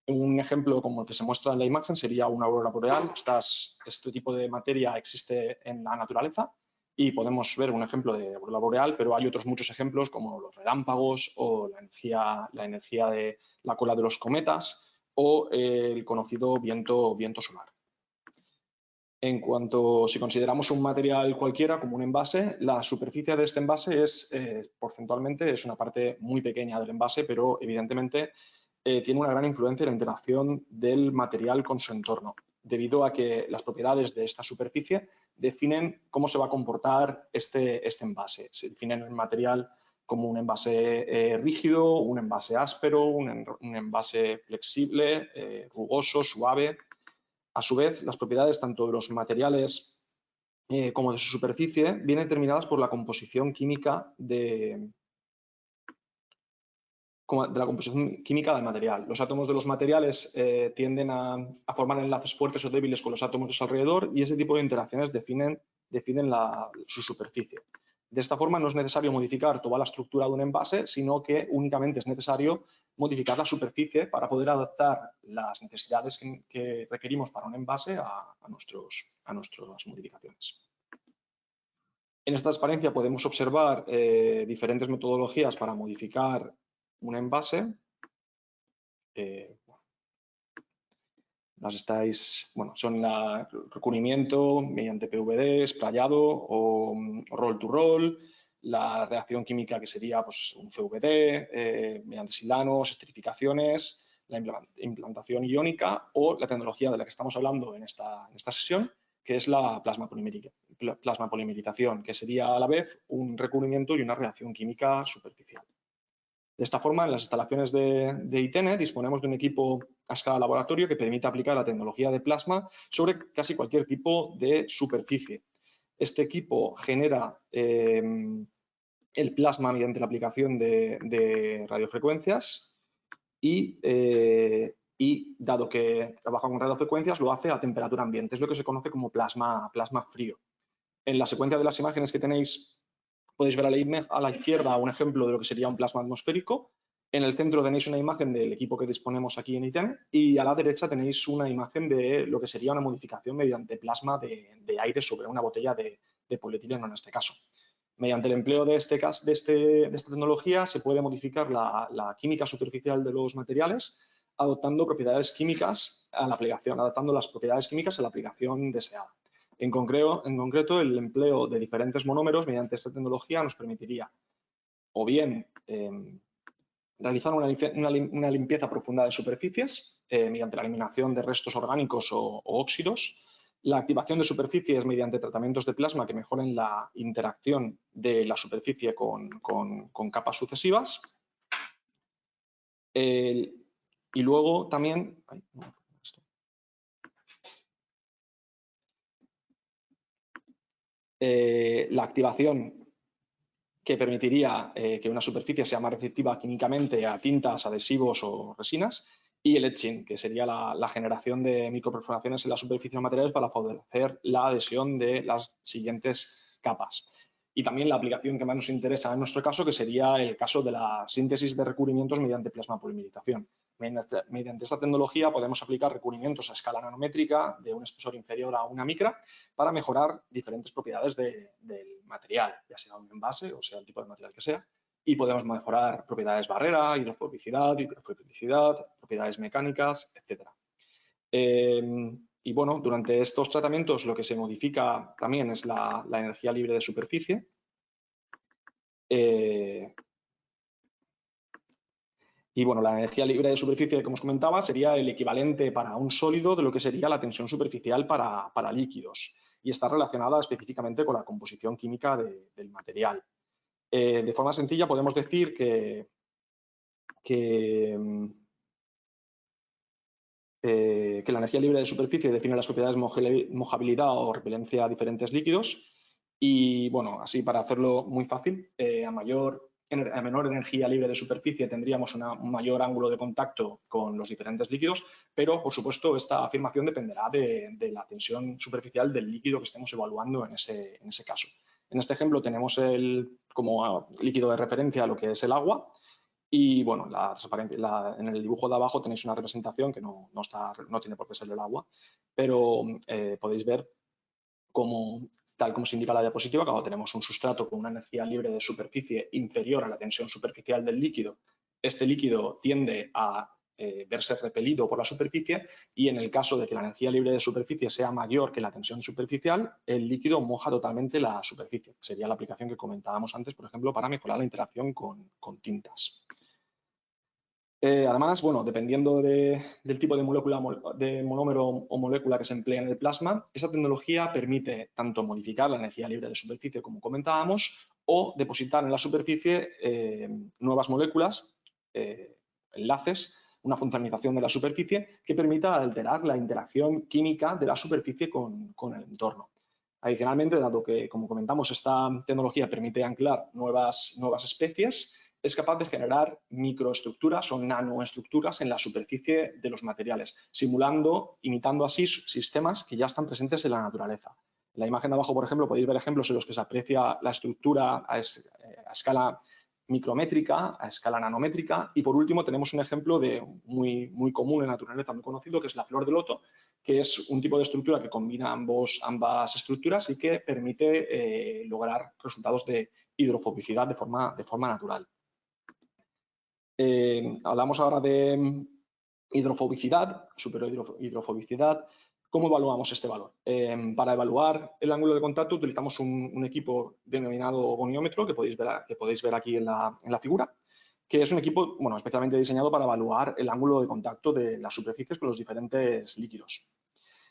[SPEAKER 4] Un ejemplo como el que se muestra en la imagen sería una aurora boreal. Este tipo de materia existe en la naturaleza y podemos ver un ejemplo de aurora boreal, pero hay otros muchos ejemplos como los relámpagos o la energía de la cola de los cometas o el conocido viento solar. En cuanto, si consideramos un material cualquiera como un envase, la superficie de este envase porcentualmente es una parte muy pequeña del envase, pero evidentemente tiene una gran influencia en la interacción del material con su entorno, debido a que las propiedades de esta superficie definen cómo se va a comportar este envase. Se define el material como un envase rígido, un envase áspero, un envase flexible, rugoso, suave. A su vez, las propiedades tanto de los materiales como de su superficie vienen determinadas por la composición química del material. Los átomos de los materiales tienden a formar enlaces fuertes o débiles con los átomos de su alrededor y ese tipo de interacciones definen su superficie. De esta forma, no es necesario modificar toda la estructura de un envase, sino que únicamente es necesario modificar la superficie para poder adaptar las necesidades que requerimos para un envase a nuestras modificaciones. En esta transparencia podemos observar diferentes metodologías para modificar un envase. Son el recubrimiento mediante PVD, sprayado o roll to roll, la reacción química que sería pues, un CVD, mediante silanos, esterificaciones, la implantación iónica o la tecnología de la que estamos hablando en esta sesión, que es la plasma polimerización, que sería a la vez un recubrimiento y una reacción química superficial. De esta forma, en las instalaciones de ITENE disponemos de un equipo a escala laboratorio que permite aplicar la tecnología de plasma sobre casi cualquier tipo de superficie. Este equipo genera el plasma mediante la aplicación de radiofrecuencias y dado que trabaja con radiofrecuencias, lo hace a temperatura ambiente. Es lo que se conoce como plasma frío. En la secuencia de las imágenes que tenéis, podéis ver a la izquierda un ejemplo de lo que sería un plasma atmosférico. En el centro tenéis una imagen del equipo que disponemos aquí en ITENE y a la derecha tenéis una imagen de lo que sería una modificación mediante plasma de aire sobre una botella de polietileno en este caso. Mediante el empleo de esta tecnología se puede modificar la química superficial de los materiales adoptando propiedades químicas a la aplicación, adaptando las propiedades químicas a la aplicación deseada. En concreto, el empleo de diferentes monómeros mediante esta tecnología nos permitiría o bien realizar una limpieza profunda de superficies mediante la eliminación de restos orgánicos o óxidos, la activación de superficies mediante tratamientos de plasma que mejoren la interacción de la superficie con capas sucesivas. Y luego también... la activación que permitiría que una superficie sea más receptiva químicamente a tintas, adhesivos o resinas, y el etching, que sería la generación de microperforaciones en la superficie de materiales para favorecer la adhesión de las siguientes capas. Y también la aplicación que más nos interesa en nuestro caso, que sería el caso de la síntesis de recubrimientos mediante plasma polimerización. Mediante esta tecnología podemos aplicar recubrimientos a escala nanométrica de un espesor inferior a 1 micra para mejorar diferentes propiedades del material, ya sea un envase o sea el tipo de material que sea, y podemos mejorar propiedades barrera, hidrofobicidad, propiedades mecánicas, etc. Y bueno, durante estos tratamientos lo que se modifica también es la energía libre de superficie. Y bueno, la energía libre de superficie, como os comentaba, sería el equivalente para un sólido de lo que sería la tensión superficial para líquidos y está relacionada específicamente con la composición química del material. De forma sencilla podemos decir que la energía libre de superficie define las propiedades de mojabilidad o repelencia a diferentes líquidos y bueno, así para hacerlo muy fácil, a menor energía libre de superficie tendríamos un mayor ángulo de contacto con los diferentes líquidos, pero por supuesto esta afirmación dependerá de la tensión superficial del líquido que estemos evaluando en ese caso. En este ejemplo tenemos como líquido de referencia lo que es el agua y bueno, en el dibujo de abajo tenéis una representación que no tiene por qué ser el agua, pero podéis ver tal como se indica en la diapositiva, cuando tenemos un sustrato con una energía libre de superficie inferior a la tensión superficial del líquido, este líquido tiende a verse repelido por la superficie y en el caso de que la energía libre de superficie sea mayor que la tensión superficial, el líquido moja totalmente la superficie. Sería la aplicación que comentábamos antes, por ejemplo, para mejorar la interacción con tintas. Además, bueno, dependiendo del tipo de monómero o molécula que se emplea en el plasma, esa tecnología permite tanto modificar la energía libre de superficie, como comentábamos, o depositar en la superficie nuevas moléculas, enlaces, una funcionalización de la superficie que permita alterar la interacción química de la superficie con el entorno. Adicionalmente, dado que, como comentamos, esta tecnología permite anclar nuevas especies, es capaz de generar microestructuras o nanoestructuras en la superficie de los materiales, imitando así sistemas que ya están presentes en la naturaleza. En la imagen de abajo, por ejemplo, podéis ver ejemplos en los que se aprecia la estructura a escala micrométrica, a escala nanométrica, y por último tenemos un ejemplo muy común en la naturaleza, muy conocido, que es la flor de loto, que es un tipo de estructura que combina ambas estructuras y que permite lograr resultados de hidrofobicidad de forma natural. Hablamos ahora de hidrofobicidad, superhidrofobicidad. ¿Cómo evaluamos este valor? Para evaluar el ángulo de contacto utilizamos un equipo denominado goniómetro que podéis ver aquí en la figura, que es un equipo especialmente diseñado para evaluar el ángulo de contacto de las superficies con los diferentes líquidos.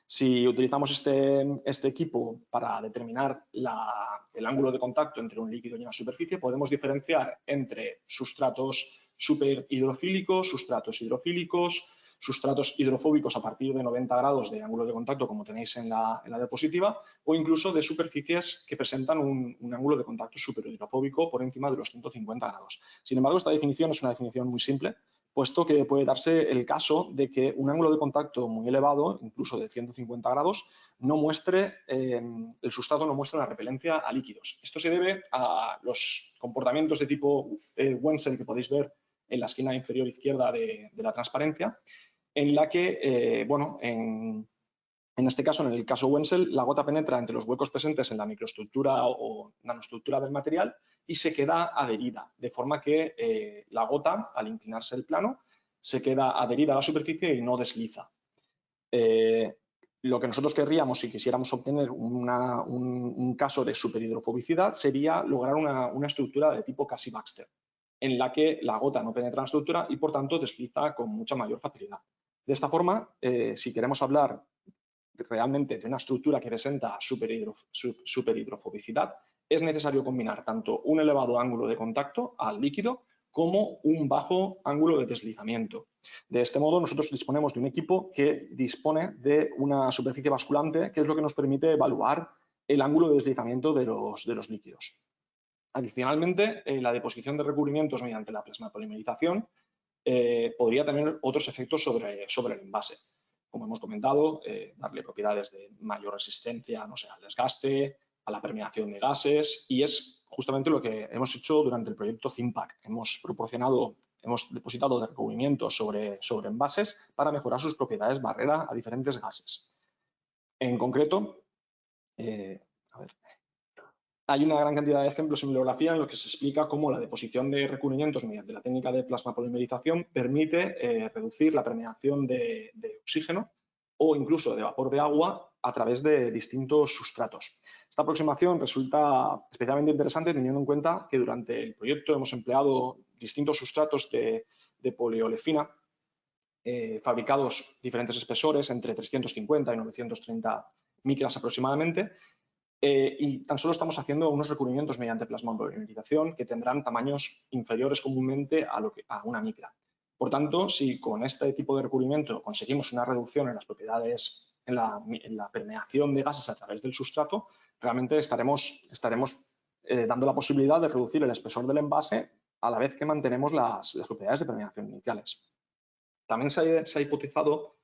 [SPEAKER 4] Si utilizamos este equipo para determinar el ángulo de contacto entre un líquido y una superficie, podemos diferenciar entre sustratos superhidrofílicos, sustratos hidrofílicos, sustratos hidrofóbicos a partir de 90 grados de ángulo de contacto, como tenéis en la diapositiva, o incluso de superficies que presentan un ángulo de contacto superhidrofóbico por encima de los 150 grados. Sin embargo, esta definición es una definición muy simple, puesto que puede darse el caso de que un ángulo de contacto muy elevado, incluso de 150 grados, no muestre, el sustrato no muestra una repelencia a líquidos. Esto se debe a los comportamientos de tipo Wenzel que podéis ver en la esquina inferior izquierda de la transparencia, en la que, bueno, en este caso, en el caso Wenzel, la gota penetra entre los huecos presentes en la microestructura o nanoestructura del material y se queda adherida, de forma que la gota, al inclinarse el plano, se queda adherida a la superficie y no desliza. Lo que nosotros querríamos, si quisiéramos obtener un caso de superhidrofobicidad, sería lograr una estructura de tipo Casey-Baxter, en la que la gota no penetra en la estructura y, por tanto, desliza con mucha mayor facilidad. De esta forma, si queremos hablar realmente de una estructura que presenta superhidrofobicidad, es necesario combinar tanto un elevado ángulo de contacto al líquido como un bajo ángulo de deslizamiento. De este modo, nosotros disponemos de un equipo que dispone de una superficie basculante, que es lo que nos permite evaluar el ángulo de deslizamiento de los líquidos. Adicionalmente, la deposición de recubrimientos mediante la plasmapolimerización podría tener otros efectos sobre el envase. Como hemos comentado, darle propiedades de mayor resistencia, no sé, al desgaste, a la permeación de gases, y es justamente lo que hemos hecho durante el proyecto ThinPack. Hemos depositado de recubrimientos sobre envases para mejorar sus propiedades barrera a diferentes gases. En concreto, hay una gran cantidad de ejemplos en bibliografía en los que se explica cómo la deposición de recubrimientos mediante la técnica de plasmapolimerización permite reducir la permeación de oxígeno o incluso de vapor de agua a través de distintos sustratos. Esta aproximación resulta especialmente interesante teniendo en cuenta que durante el proyecto hemos empleado distintos sustratos de poliolefina fabricados diferentes espesores entre 350 y 930 micras aproximadamente. Y tan solo estamos haciendo unos recubrimientos mediante plasmapolimerización que tendrán tamaños inferiores comúnmente a una micra. Por tanto, si con este tipo de recubrimiento conseguimos una reducción en las propiedades, en la permeación de gases a través del sustrato, realmente estaremos dando la posibilidad de reducir el espesor del envase a la vez que mantenemos las propiedades de permeación iniciales. También se ha hipotezado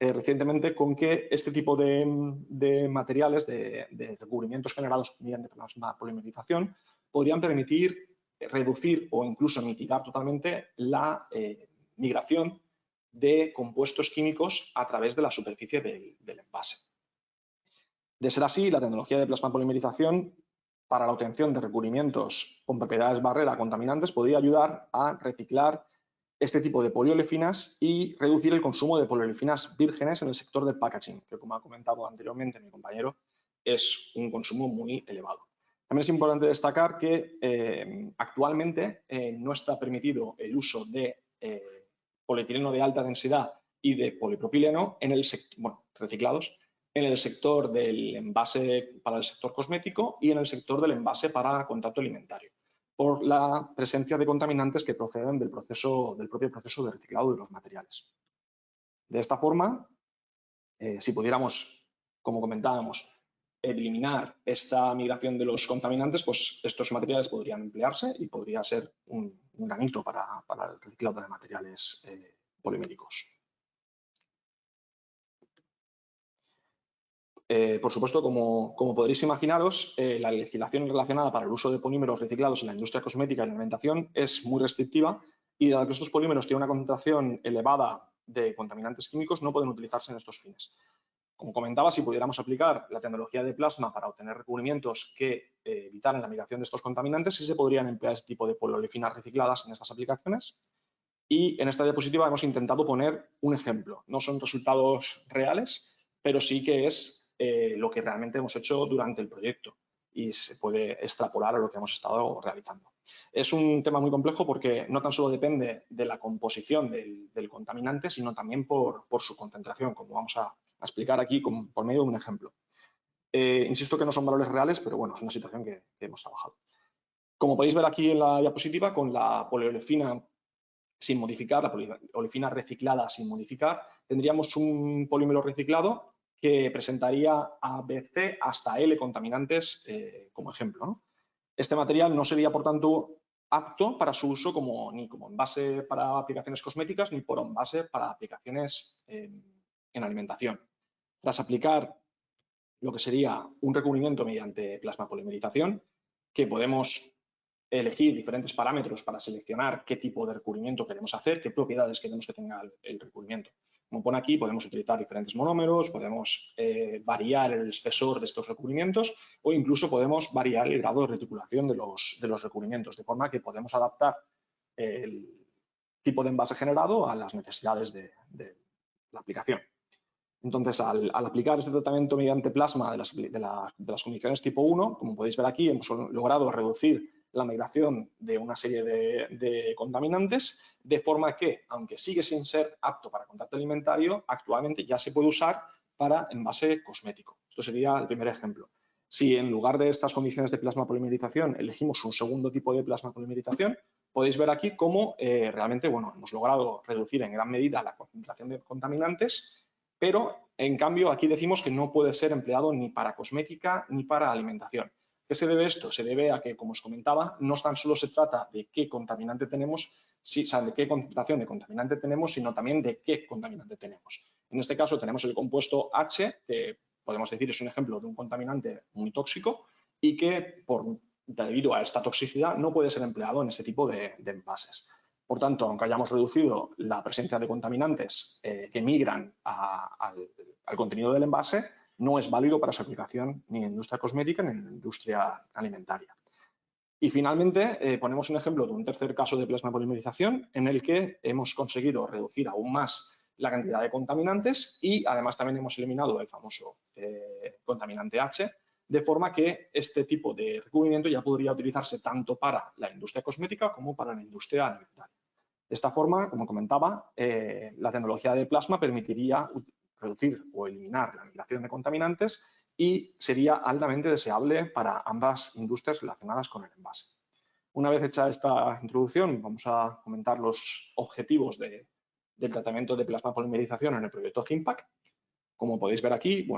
[SPEAKER 4] recientemente con que este tipo de materiales, de recubrimientos generados mediante plasmapolimerización, podrían permitir reducir o incluso mitigar totalmente la migración de compuestos químicos a través de la superficie del envase. De ser así, la tecnología de plasmapolimerización para la obtención de recubrimientos con propiedades barrera contaminantes podría ayudar a reciclar este tipo de poliolefinas y reducir el consumo de poliolefinas vírgenes en el sector del packaging, que, como ha comentado anteriormente mi compañero, es un consumo muy elevado. También es importante destacar que actualmente no está permitido el uso de polietileno de alta densidad y de polipropileno reciclados en el sector del envase para el sector cosmético y en el sector del envase para contacto alimentario, por la presencia de contaminantes que proceden del propio proceso de reciclado de los materiales. De esta forma, si pudiéramos, como comentábamos, eliminar esta migración de los contaminantes, pues estos materiales podrían emplearse y podría ser un granito para el reciclado de materiales poliméricos. Por supuesto, como podréis imaginaros, la legislación relacionada para el uso de polímeros reciclados en la industria cosmética y la alimentación es muy restrictiva y dado que estos polímeros tienen una concentración elevada de contaminantes químicos, no pueden utilizarse en estos fines. Como comentaba, si pudiéramos aplicar la tecnología de plasma para obtener recubrimientos que evitaran la migración de estos contaminantes, sí se podrían emplear este tipo de poliolefinas recicladas en estas aplicaciones. Y en esta diapositiva hemos intentado poner un ejemplo. No son resultados reales, pero sí que es lo que realmente hemos hecho durante el proyecto y se puede extrapolar a lo que hemos estado realizando. Es un tema muy complejo porque no tan solo depende de la composición del contaminante, sino también por su concentración, como vamos a explicar aquí por medio de un ejemplo. Insisto que no son valores reales, pero bueno, es una situación que hemos trabajado. Como podéis ver aquí en la diapositiva, con la poliolefina sin modificar, la poliolefina reciclada sin modificar, tendríamos un polímero reciclado que presentaría A, B, C hasta L contaminantes como ejemplo, ¿no? Este material no sería, por tanto, apto para su uso ni como envase para aplicaciones cosméticas ni por envase para aplicaciones en alimentación. Tras aplicar lo que sería un recubrimiento mediante plasmapolimerización, que podemos elegir diferentes parámetros para seleccionar qué tipo de recubrimiento queremos hacer, qué propiedades queremos que tenga el recubrimiento. Como pone aquí, podemos utilizar diferentes monómeros, podemos variar el espesor de estos recubrimientos o incluso podemos variar el grado de reticulación de los recubrimientos, de forma que podemos adaptar el tipo de envase generado a las necesidades de la aplicación. Entonces, al aplicar este tratamiento mediante plasma de las condiciones tipo 1, como podéis ver aquí, hemos logrado reducir la migración de una serie de contaminantes, de forma que, aunque sigue sin ser apto para contacto alimentario, actualmente ya se puede usar para envase cosmético. Esto sería el primer ejemplo. Si en lugar de estas condiciones de plasmapolimerización elegimos un segundo tipo de plasmapolimerización, podéis ver aquí cómo realmente hemos logrado reducir en gran medida la concentración de contaminantes, pero en cambio aquí decimos que no puede ser empleado ni para cosmética ni para alimentación. ¿Qué se debe a esto? Se debe a que, como os comentaba, no tan solo se trata de qué contaminante tenemos, de qué concentración de contaminante tenemos, sino también de qué contaminante tenemos. En este caso tenemos el compuesto H, que podemos decir es un ejemplo de un contaminante muy tóxico y que debido a esta toxicidad no puede ser empleado en este tipo de envases. Por tanto, aunque hayamos reducido la presencia de contaminantes que migran al contenido del envase, no es válido para su aplicación ni en industria cosmética ni en industria alimentaria. Y finalmente, ponemos un ejemplo de un tercer caso de plasmapolimerización en el que hemos conseguido reducir aún más la cantidad de contaminantes y además también hemos eliminado el famoso contaminante H, de forma que este tipo de recubrimiento ya podría utilizarse tanto para la industria cosmética como para la industria alimentaria. De esta forma, como comentaba, la tecnología de plasma permitiría reducir o eliminar la migración de contaminantes y sería altamente deseable para ambas industrias relacionadas con el envase. Una vez hecha esta introducción, vamos a comentar los objetivos del tratamiento de plasmapolimerización en el proyecto CIMPAC. Como podéis ver aquí,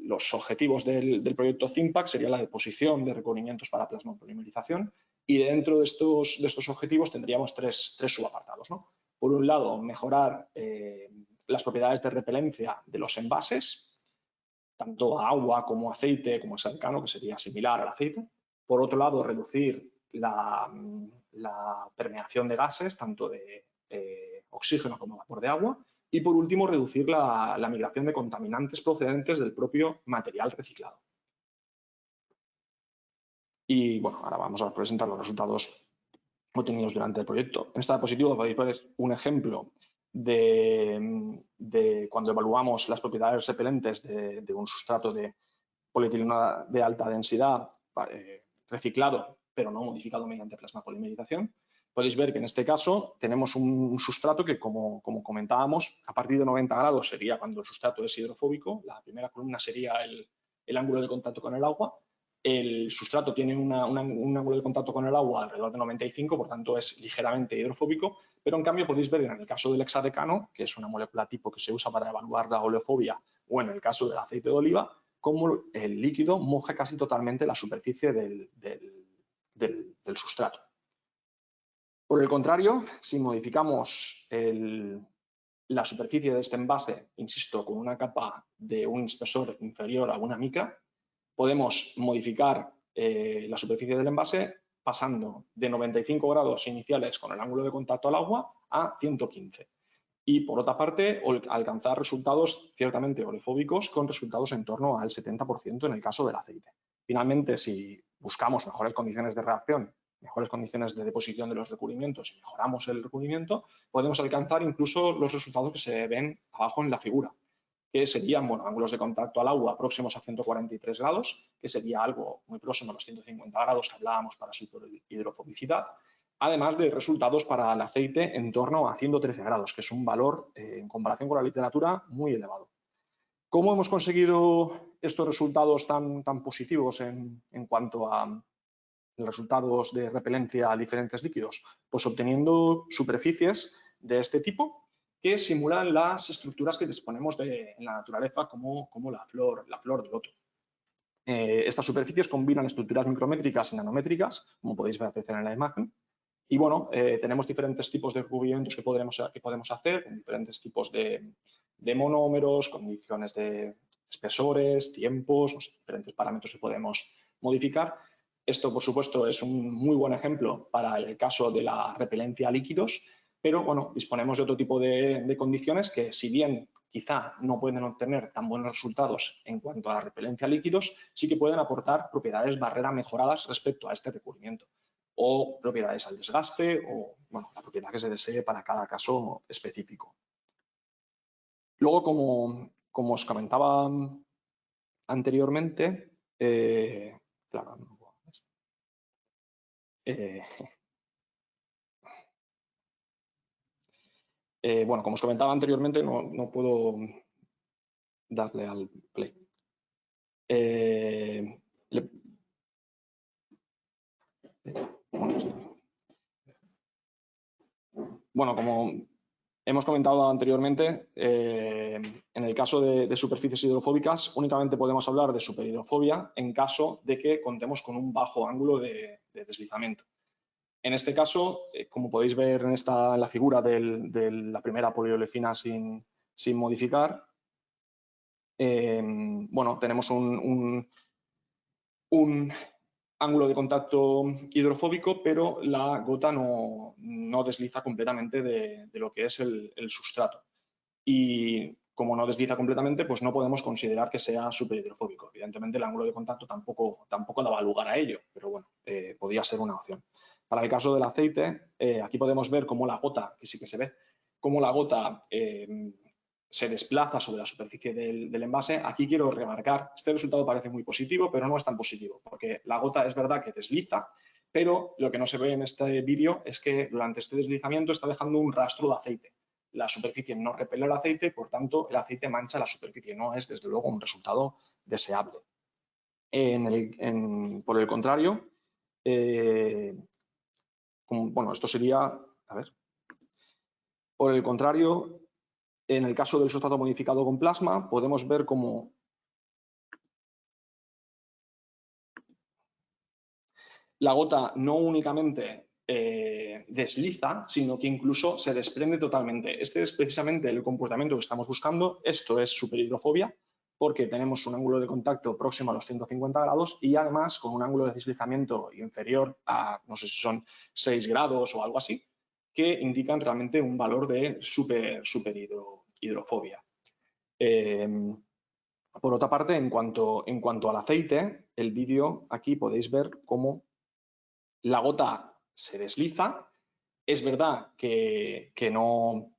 [SPEAKER 4] los objetivos del proyecto CIMPAC sería la deposición de recubrimientos para plasmapolimerización y dentro de estos objetivos tendríamos tres subapartados, ¿no? Por un lado, mejorar las propiedades de repelencia de los envases, tanto a agua como aceite, como hexalcano, que sería similar al aceite. Por otro lado, reducir la permeación de gases, tanto de oxígeno como vapor de agua. Y por último, reducir la migración de contaminantes procedentes del propio material reciclado. Y bueno, ahora vamos a presentar los resultados obtenidos durante el proyecto. En esta diapositiva podéis ver un ejemplo de cuando evaluamos las propiedades repelentes de un sustrato de polietileno de alta densidad reciclado, pero no modificado mediante plasmapolimerización. Podéis ver que en este caso tenemos un sustrato que, como comentábamos, a partir de 90 grados sería cuando el sustrato es hidrofóbico. La primera columna sería el ángulo de contacto con el agua. El sustrato tiene un ángulo de contacto con el agua alrededor de 95, por tanto es ligeramente hidrofóbico, pero en cambio podéis ver en el caso del hexadecano, que es una molécula tipo que se usa para evaluar la oleofobia, o en el caso del aceite de oliva, como el líquido moja casi totalmente la superficie del sustrato. Por el contrario, si modificamos la superficie de este envase, insisto, con una capa de un espesor inferior a 1 micra, podemos modificar la superficie del envase pasando de 95 grados iniciales con el ángulo de contacto al agua a 115. Y por otra parte, alcanzar resultados ciertamente oleofóbicos con resultados en torno al 70% en el caso del aceite. Finalmente, si buscamos mejores condiciones de reacción, mejores condiciones de deposición de los recubrimientos y mejoramos el recubrimiento, podemos alcanzar incluso los resultados que se ven abajo en la figura, que serían ángulos de contacto al agua próximos a 143 grados, que sería algo muy próximo a los 150 grados que hablábamos para su hidrofobicidad, además de resultados para el aceite en torno a 113 grados, que es un valor, en comparación con la literatura, muy elevado. ¿Cómo hemos conseguido estos resultados tan positivos en cuanto a resultados de repelencia a diferentes líquidos? Pues obteniendo superficies de este tipo que simulan las estructuras que disponemos en la naturaleza, como la flor de loto. Estas superficies combinan estructuras micrométricas y nanométricas, como podéis apreciar en la imagen. Y bueno, tenemos diferentes tipos de recubrimientos que podemos hacer, con diferentes tipos de monómeros, condiciones de espesores, tiempos, diferentes parámetros que podemos modificar. Esto, por supuesto, es un muy buen ejemplo para el caso de la repelencia a líquidos, pero bueno, disponemos de otro tipo de condiciones que, si bien quizá no pueden obtener tan buenos resultados en cuanto a la repelencia a líquidos, sí que pueden aportar propiedades barrera mejoradas respecto a este recubrimiento, o propiedades al desgaste, o bueno, la propiedad que se desee para cada caso específico. Luego, como os comentaba anteriormente, claro, bueno, como os comentaba anteriormente, no puedo darle al play. Bueno, como hemos comentado anteriormente, en el caso de superficies hidrofóbicas, únicamente podemos hablar de superhidrofobia en caso de que contemos con un bajo ángulo de deslizamiento. En este caso, como podéis ver en la figura de la primera poliolefina sin modificar, bueno, tenemos un ángulo de contacto hidrofóbico, pero la gota no desliza completamente de lo que es el sustrato. Y como no desliza completamente, pues no podemos considerar que sea superhidrofóbico. Evidentemente, el ángulo de contacto tampoco daba lugar a ello, pero bueno, podía ser una opción. Para el caso del aceite, aquí podemos ver cómo la gota, que sí que se ve, cómo la gota se desplaza sobre la superficie del envase. Aquí quiero remarcar, este resultado parece muy positivo, pero no es tan positivo, porque la gota es verdad que desliza, pero lo que no se ve en este vídeo es que durante este deslizamiento está dejando un rastro de aceite. La superficie no repele el aceite, por tanto, el aceite mancha la superficie. No es, desde luego, un resultado deseable. Por el contrario, bueno, esto sería, a ver, por el contrario, en el caso del sustrato modificado con plasma, podemos ver cómo la gota no únicamente desliza, sino que incluso se desprende totalmente. Este es precisamente el comportamiento que estamos buscando. Esto es superhidrofobia, porque tenemos un ángulo de contacto próximo a los 150 grados y además con un ángulo de deslizamiento inferior a, no sé si son 6 grados o algo así, que indican realmente un valor de superhidrofobia. Por otra parte, en cuanto al aceite, el vídeo aquí podéis ver cómo la gota se desliza. Es verdad que no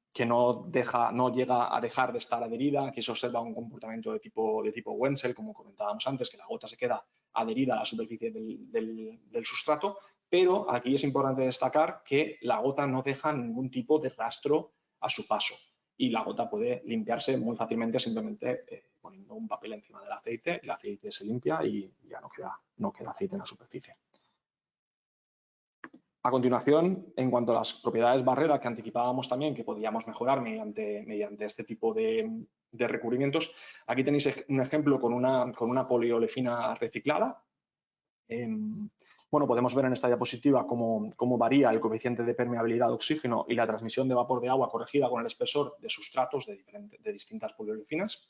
[SPEAKER 4] llega a dejar de estar adherida. Aquí se observa un comportamiento de tipo Wenzel, como comentábamos antes, que la gota se queda adherida a la superficie del sustrato, pero aquí es importante destacar que la gota no deja ningún tipo de rastro a su paso y la gota puede limpiarse muy fácilmente simplemente poniendo un papel encima del aceite. El aceite se limpia y ya no queda aceite en la superficie. A continuación, en cuanto a las propiedades barrera que anticipábamos también que podíamos mejorar mediante este tipo de recubrimientos, aquí tenéis un ejemplo con una poliolefina reciclada. Bueno, podemos ver en esta diapositiva cómo varía el coeficiente de permeabilidad de oxígeno y la transmisión de vapor de agua corregida con el espesor de sustratos de distintas poliolefinas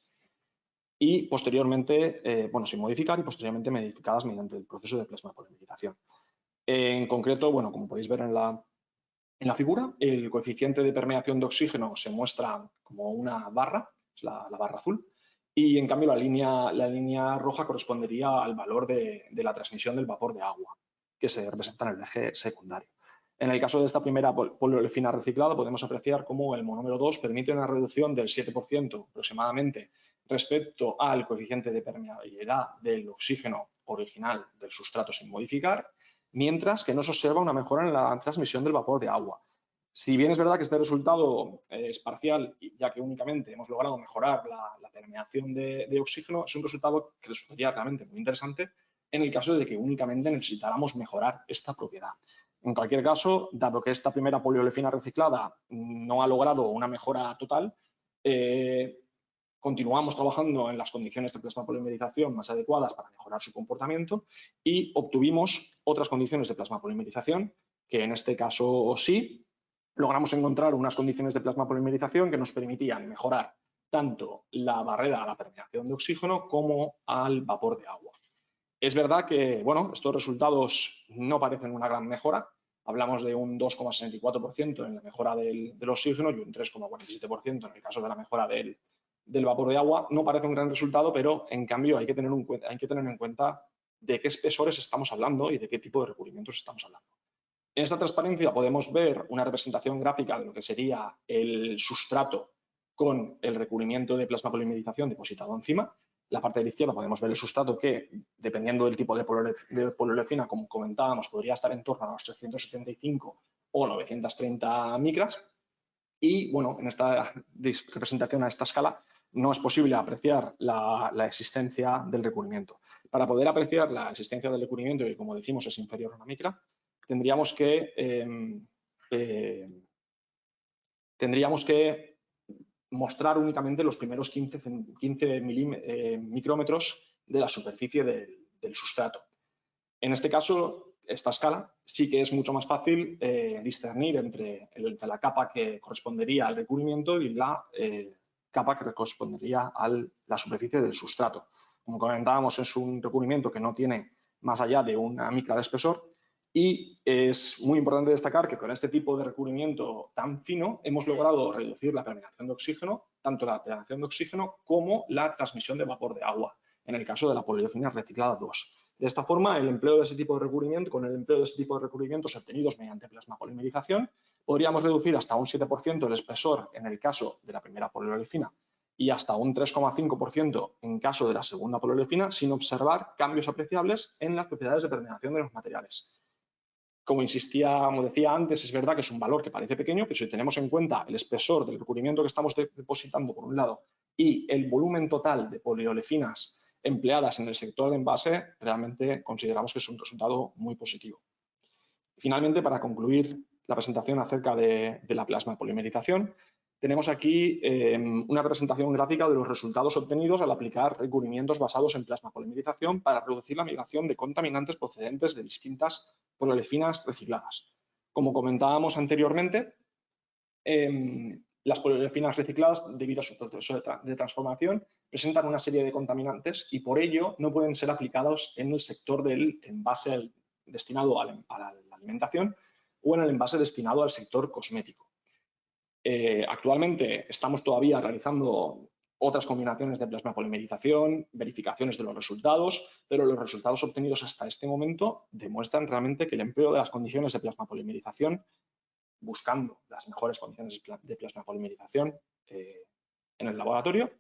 [SPEAKER 4] y posteriormente, bueno, sin modificar y posteriormente modificadas mediante el proceso de plasmapolimerización. En concreto, bueno, como podéis ver en la figura, el coeficiente de permeación de oxígeno se muestra como una barra, es la barra azul, y en cambio la línea roja correspondería al valor de la transmisión del vapor de agua, que se representa en el eje secundario. En el caso de esta primera poliolefina reciclada, podemos apreciar cómo el monómero 2 permite una reducción del 7% aproximadamente respecto al coeficiente de permeabilidad del oxígeno original del sustrato sin modificar, mientras que no se observa una mejora en la transmisión del vapor de agua. Si bien es verdad que este resultado es parcial, ya que únicamente hemos logrado mejorar la permeación de oxígeno, es un resultado que resultaría realmente muy interesante en el caso de que únicamente necesitáramos mejorar esta propiedad. En cualquier caso, dado que esta primera poliolefina reciclada no ha logrado una mejora total, continuamos trabajando en las condiciones de plasmapolimerización más adecuadas para mejorar su comportamiento y obtuvimos otras condiciones de plasmapolimerización que en este caso sí logramos encontrar unas condiciones de plasmapolimerización que nos permitían mejorar tanto la barrera a la permeación de oxígeno como al vapor de agua. Es verdad que, bueno, estos resultados no parecen una gran mejora. Hablamos de un 2,64% en la mejora del oxígeno y un 3,47% en el caso de la mejora del vapor de agua. No parece un gran resultado, pero en cambio hay que tener en cuenta de qué espesores estamos hablando y de qué tipo de recubrimientos estamos hablando. En esta transparencia podemos ver una representación gráfica de lo que sería el sustrato con el recubrimiento de plasmapolimerización depositado encima. La parte de la izquierda podemos ver el sustrato que, dependiendo del tipo de poliolefina, como comentábamos, podría estar en torno a los 375 o 930 micras. Y, bueno, en esta representación a esta escala no es posible apreciar la existencia del recubrimiento. Para poder apreciar la existencia del recubrimiento, que como decimos es inferior a una micra, tendríamos que mostrar únicamente los primeros 15 micrómetros de la superficie del sustrato. En este caso, esta escala sí que es mucho más fácil discernir entre la capa que correspondería al recubrimiento y la capa que correspondería a la superficie del sustrato. Como comentábamos, es un recubrimiento que no tiene más allá de una micra de espesor. Y es muy importante destacar que con este tipo de recubrimiento tan fino hemos logrado reducir la permeación de oxígeno, tanto la permeación de oxígeno como la transmisión de vapor de agua, en el caso de la poliolefina reciclada 2. De esta forma, con el empleo de ese tipo de recubrimientos obtenidos mediante plasmapolimerización, podríamos reducir hasta un 7% el espesor en el caso de la primera poliolefina y hasta un 3,5% en caso de la segunda poliolefina, sin observar cambios apreciables en las propiedades de permeación de los materiales. Como decía antes, es verdad que es un valor que parece pequeño, pero si tenemos en cuenta el espesor del recubrimiento que estamos depositando por un lado y el volumen total de poliolefinas empleadas en el sector de envase, realmente consideramos que es un resultado muy positivo. Finalmente, para concluir la presentación acerca de la plasmapolimerización, tenemos aquí una representación gráfica de los resultados obtenidos al aplicar recubrimientos basados en plasmapolimerización para reducir la migración de contaminantes procedentes de distintas poliolefinas recicladas. Como comentábamos anteriormente, las poliolefinas recicladas, debido a su proceso de transformación, presentan una serie de contaminantes y por ello no pueden ser aplicados en el sector del envase destinado a la alimentación o en el envase destinado al sector cosmético. Actualmente estamos todavía realizando otras combinaciones de plasmapolimerización, verificaciones de los resultados, pero los resultados obtenidos hasta este momento demuestran realmente que el empleo de las condiciones de plasmapolimerización, buscando las mejores condiciones de plasmapolimerización en el laboratorio,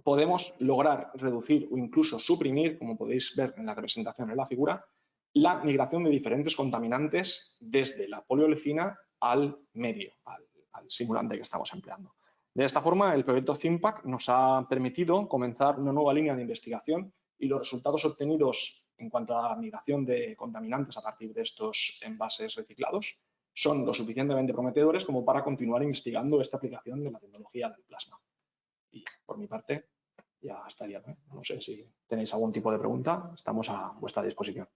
[SPEAKER 4] podemos lograr reducir o incluso suprimir, como podéis ver en la representación en la figura, la migración de diferentes contaminantes desde la poliolefina al medio, al simulante que estamos empleando. De esta forma, el proyecto ThinPack nos ha permitido comenzar una nueva línea de investigación y los resultados obtenidos en cuanto a la migración de contaminantes a partir de estos envases reciclados son lo suficientemente prometedores como para continuar investigando esta aplicación de la tecnología del plasma. Y por mi parte, ya estaría, ¿no? No sé si tenéis algún tipo de pregunta, estamos a vuestra disposición.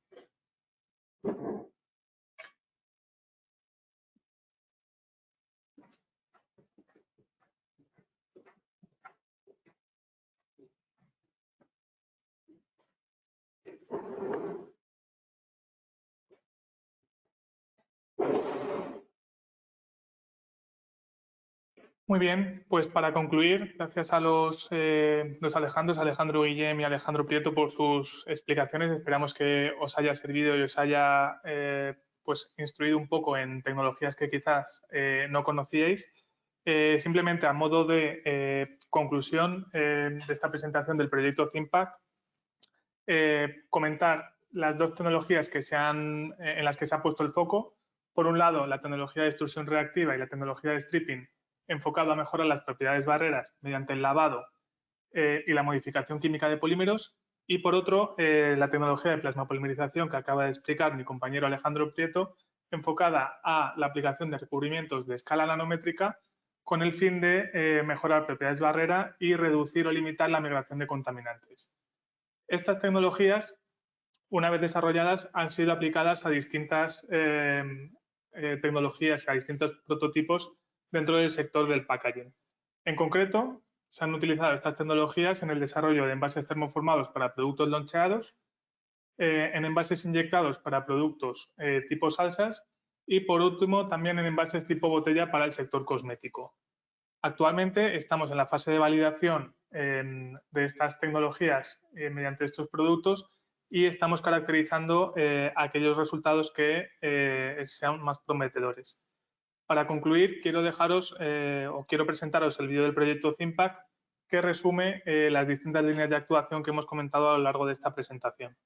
[SPEAKER 2] Muy bien, pues para concluir, gracias a los Alejandros, Alejandro Guillem y Alejandro Prieto por sus explicaciones. Esperamos que os haya servido y os haya pues instruido un poco en tecnologías que quizás no conocíais. Simplemente a modo de conclusión de esta presentación del proyecto ThinPack, comentar las dos tecnologías en las que se ha puesto el foco. Por un lado, la tecnología de extrusión reactiva y la tecnología de stripping, enfocado a mejorar las propiedades barreras mediante el lavado y la modificación química de polímeros. Y por otro, la tecnología de plasmapolimerización que acaba de explicar mi compañero Alejandro Prieto, enfocada a la aplicación de recubrimientos de escala nanométrica con el fin de mejorar propiedades barrera y reducir o limitar la migración de contaminantes. Estas tecnologías, una vez desarrolladas, han sido aplicadas a distintas tecnologías y a distintos prototipos dentro del sector del packaging. En concreto, se han utilizado estas tecnologías en el desarrollo de envases termoformados para productos loncheados, en envases inyectados para productos tipo salsas y, por último, también en envases tipo botella para el sector cosmético. Actualmente estamos en la fase de validación de estas tecnologías mediante estos productos y estamos caracterizando aquellos resultados que sean más prometedores. Para concluir, quiero presentaros el vídeo del proyecto Zimpact que resume las distintas líneas de actuación que hemos comentado a lo largo de esta presentación.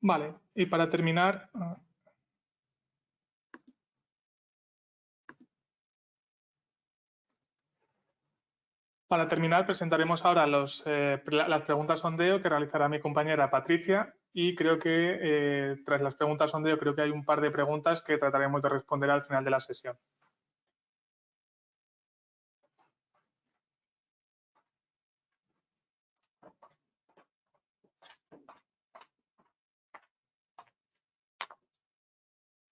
[SPEAKER 2] Vale, y para terminar, presentaremos ahora las preguntas sondeo que realizará mi compañera Patricia y creo que tras las preguntas sondeo creo que hay un par de preguntas que trataremos de responder al final de la sesión.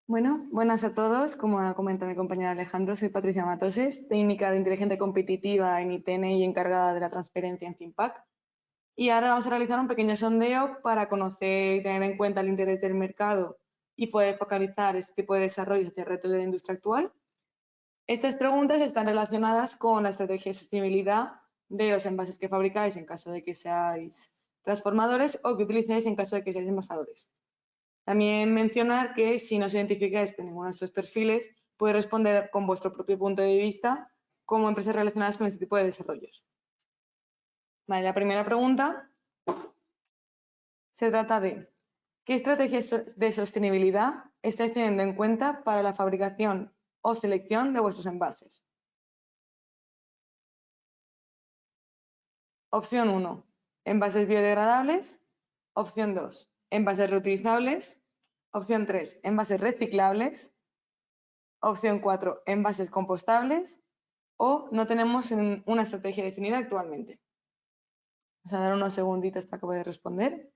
[SPEAKER 5] Bueno, buenas a todos. Como ha comentado mi compañero Alejandro, soy Patricia Matoses, técnica de inteligencia competitiva en ITN y encargada de la transferencia en Zimpact. Y ahora vamos a realizar un pequeño sondeo para conocer y tener en cuenta el interés del mercado y poder focalizar este tipo de desarrollos hacia retos de la industria actual. Estas preguntas están relacionadas con la estrategia de sostenibilidad de los envases que fabricáis en caso de que seáis transformadores o que utilicéis en caso de que seáis envasadores. También mencionar que si no os identificáis con ninguno de estos perfiles, podéis responder con vuestro propio punto de vista como empresas relacionadas con este tipo de desarrollos. Vale, la primera pregunta se trata de ¿qué estrategias de sostenibilidad estáis teniendo en cuenta para la fabricación o selección de vuestros envases? Opción 1, envases biodegradables. Opción 2, envases reutilizables. Opción 3, envases reciclables. Opción 4, envases compostables. O no tenemos una estrategia definida actualmente. Vamos a dar unos segunditos para que podáis responder.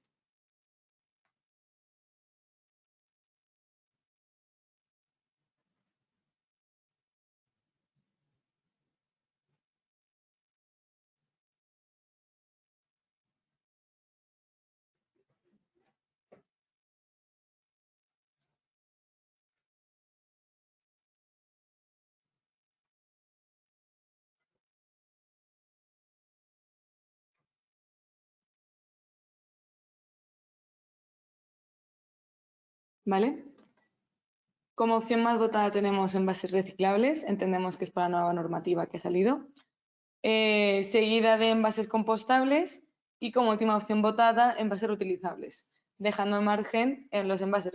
[SPEAKER 5] ¿Vale? Como opción más votada tenemos envases reciclables, entendemos que es para la nueva normativa que ha salido, seguida de envases compostables y como última opción votada envases reutilizables, dejando al margen en los envases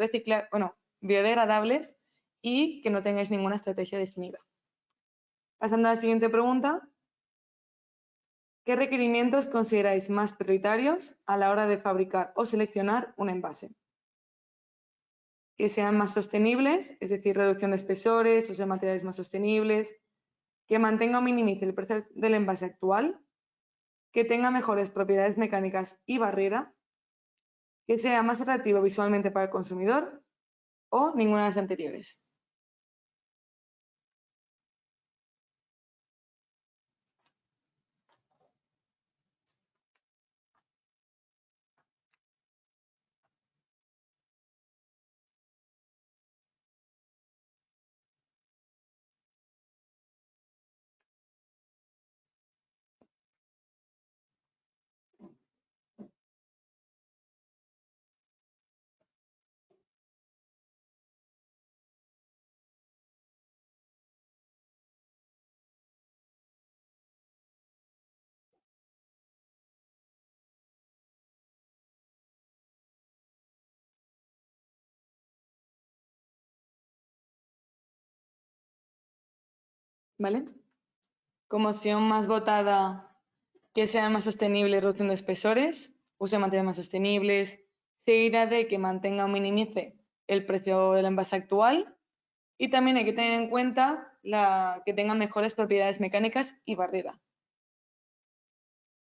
[SPEAKER 5] biodegradables y que no tengáis ninguna estrategia definida. Pasando a la siguiente pregunta. ¿Qué requerimientos consideráis más prioritarios a la hora de fabricar o seleccionar un envase? Que sean más sostenibles, es decir, reducción de espesores, uso de materiales más sostenibles, que mantenga o minimice el precio del envase actual, que tenga mejores propiedades mecánicas y barrera, que sea más atractivo visualmente para el consumidor o ninguna de las anteriores. ¿Vale? Como opción más votada, que sea más sostenible, reducción de espesores, uso de materiales más sostenibles, seguida de que mantenga o minimice el precio del envase actual y también hay que tener en cuenta que tenga mejores propiedades mecánicas y barrera.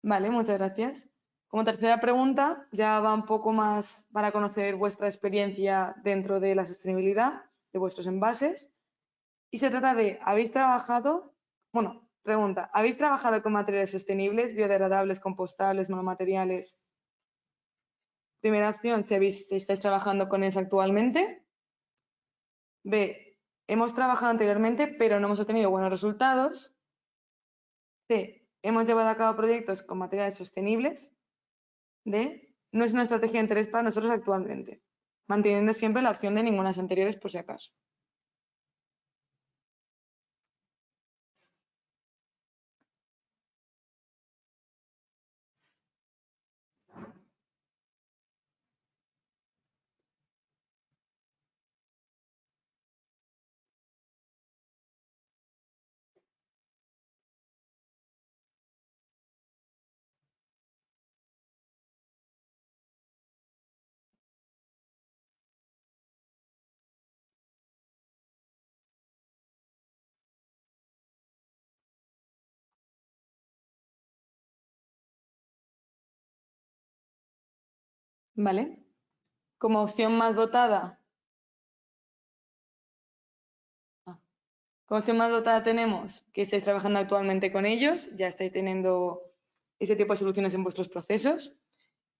[SPEAKER 5] Vale, muchas gracias. Como tercera pregunta, ya va un poco más para conocer vuestra experiencia dentro de la sostenibilidad de vuestros envases. Y se trata de, ¿habéis trabajado con materiales sostenibles, biodegradables, compostables, monomateriales? Primera opción, si estáis trabajando con eso actualmente. B, hemos trabajado anteriormente, pero no hemos obtenido buenos resultados. C, hemos llevado a cabo proyectos con materiales sostenibles. D, no es una estrategia de interés para nosotros actualmente, manteniendo siempre la opción de ninguna de las anteriores por si acaso. ¿Vale? Como opción más votada. Como opción más votada tenemos que estáis trabajando actualmente con ellos, ya estáis teniendo ese tipo de soluciones en vuestros procesos.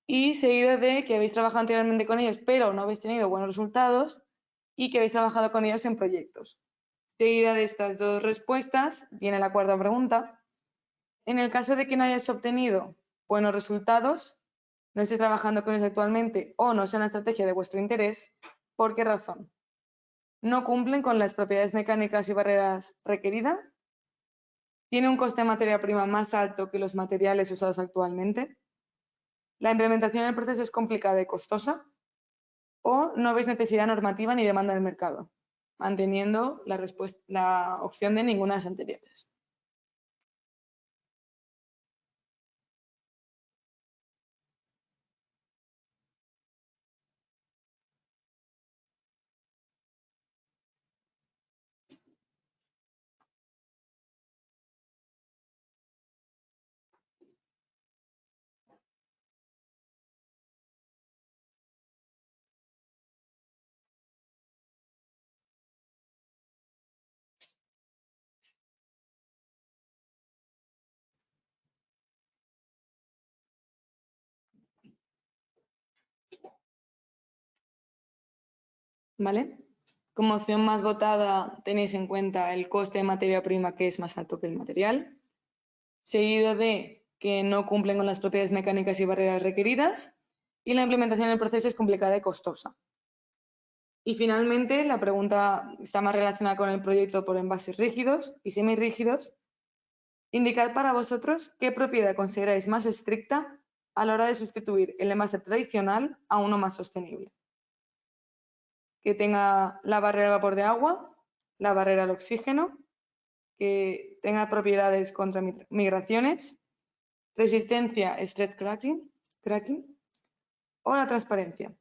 [SPEAKER 5] Y seguido de que habéis trabajado anteriormente con ellos, pero no habéis tenido buenos resultados y que habéis trabajado con ellos en proyectos. Seguida de estas dos respuestas, viene la cuarta pregunta. En el caso de que no hayáis obtenido buenos resultados, no estéis trabajando con ellos actualmente o no sea una estrategia de vuestro interés, ¿por qué razón? ¿No cumplen con las propiedades mecánicas y barreras requeridas? ¿Tiene un coste de materia prima más alto que los materiales usados actualmente? ¿La implementación del proceso es complicada y costosa? ¿O no veis necesidad normativa ni demanda del mercado? Manteniendo la opción de ninguna de las anteriores. ¿Vale? Como opción más votada tenéis en cuenta el coste de materia prima que es más alto que el material, seguido de que no cumplen con las propiedades mecánicas y barreras requeridas y la implementación del proceso es complicada y costosa. Y finalmente, la pregunta está más relacionada con el proyecto por envases rígidos y semirrígidos. Indicad para vosotros qué propiedad consideráis más estricta a la hora de sustituir el envase tradicional a uno más sostenible. Que tenga la barrera al vapor de agua, la barrera al oxígeno, que tenga propiedades contra migraciones, resistencia a stretch cracking o la transparencia.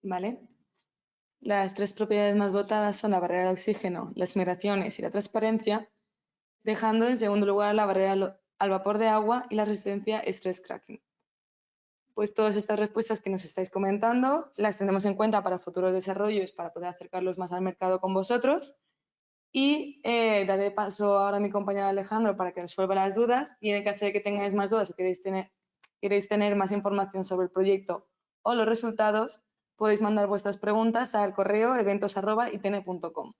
[SPEAKER 5] ¿Vale? Las tres propiedades más votadas son la barrera al oxígeno, las migraciones y la transparencia, dejando en segundo lugar la barrera al vapor de agua y la resistencia a stress cracking. Pues todas estas respuestas que nos estáis comentando las tenemos en cuenta para futuros desarrollos para poder acercarlos más al mercado con vosotros y daré paso ahora a mi compañero Alejandro para que resuelva las dudas y en el caso de que tengáis más dudas o queréis tener más información sobre el proyecto o los resultados, podéis mandar vuestras preguntas al correo eventos@itn.com.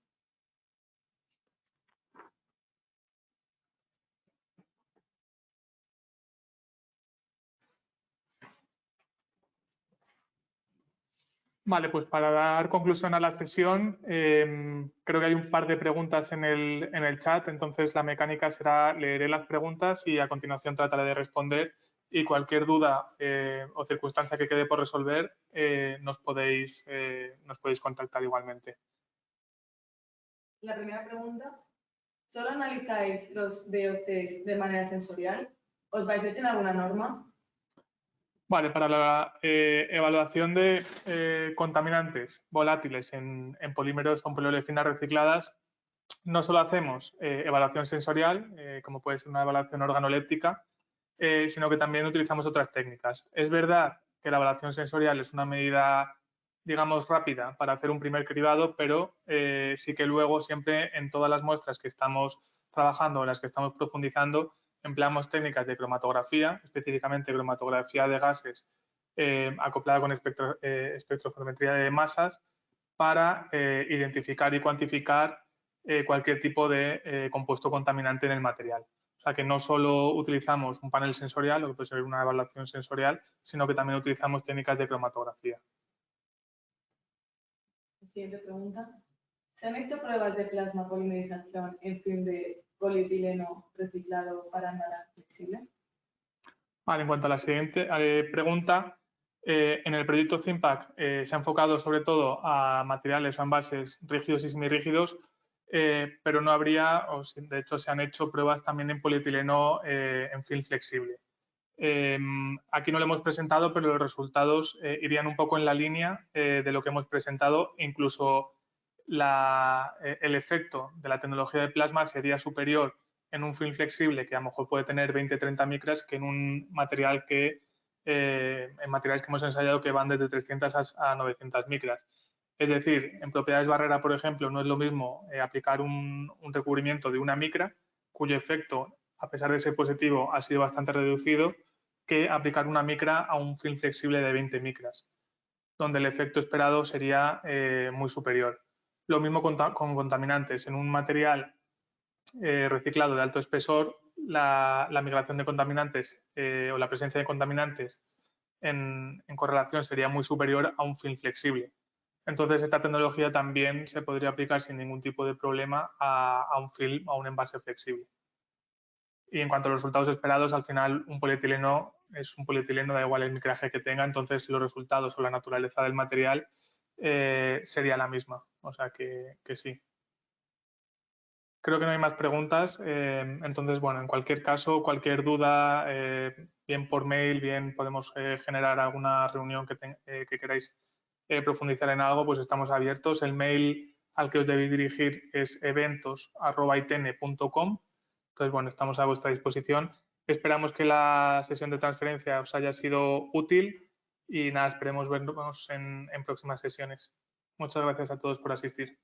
[SPEAKER 2] Vale, pues para dar conclusión a la sesión, creo que hay un par de preguntas en el chat, entonces la mecánica será leeré las preguntas y a continuación trataré de responder y cualquier duda o circunstancia que quede por resolver nos podéis contactar igualmente.
[SPEAKER 5] La primera pregunta, ¿solo analizáis los VOCs de manera sensorial? ¿Os basáis en alguna norma?
[SPEAKER 2] Vale, para la evaluación de contaminantes volátiles en polímeros con poliolefinas recicladas, no solo hacemos evaluación sensorial, como puede ser una evaluación organoléptica, sino que también utilizamos otras técnicas. Es verdad que la evaluación sensorial es una medida, digamos, rápida para hacer un primer cribado, pero sí que luego siempre en todas las muestras que estamos trabajando o en las que estamos profundizando, empleamos técnicas de cromatografía, específicamente cromatografía de gases acoplada con espectrofotometría de masas para identificar y cuantificar cualquier tipo de compuesto contaminante en el material. O sea que no solo utilizamos un panel sensorial, lo que puede ser una evaluación sensorial, sino que también utilizamos técnicas de cromatografía.
[SPEAKER 5] Siguiente pregunta. ¿Se han hecho pruebas de plasma polimerización en film de polietileno reciclado para embalaje flexible?
[SPEAKER 2] Vale, en cuanto a la siguiente pregunta, en el proyecto Zimpac se ha enfocado sobre todo a materiales o envases rígidos y semirrígidos, pero no habría, o de hecho se han hecho pruebas también en polietileno en film flexible. Aquí no lo hemos presentado, pero los resultados irían un poco en la línea de lo que hemos presentado. Incluso el efecto de la tecnología de plasma sería superior en un film flexible que a lo mejor puede tener 20-30 micras que en un material en materiales que hemos ensayado que van desde 300 a 900 micras. Es decir, en propiedades barrera, por ejemplo, no es lo mismo aplicar un recubrimiento de 1 micra, cuyo efecto, a pesar de ser positivo, ha sido bastante reducido, que aplicar 1 micra a un film flexible de 20 micras, donde el efecto esperado sería muy superior. Lo mismo con contaminantes. En un material reciclado de alto espesor, la migración de contaminantes o la presencia de contaminantes en correlación sería muy superior a un film flexible. Entonces, esta tecnología también se podría aplicar sin ningún tipo de problema a un film, a un envase flexible. Y en cuanto a los resultados esperados, al final un polietileno es un polietileno, da igual el micraje que tenga, entonces los resultados o la naturaleza del material sería la misma. O sea que sí. Creo que no hay más preguntas. Entonces, bueno, en cualquier caso, cualquier duda, bien por mail, bien podemos generar alguna reunión que queráis profundizar en algo, pues estamos abiertos. El mail al que os debéis dirigir es eventos@itene.com. Entonces, bueno, estamos a vuestra disposición. Esperamos que la sesión de transferencia os haya sido útil y nada, esperemos vernos en próximas sesiones. Muchas gracias a todos por asistir.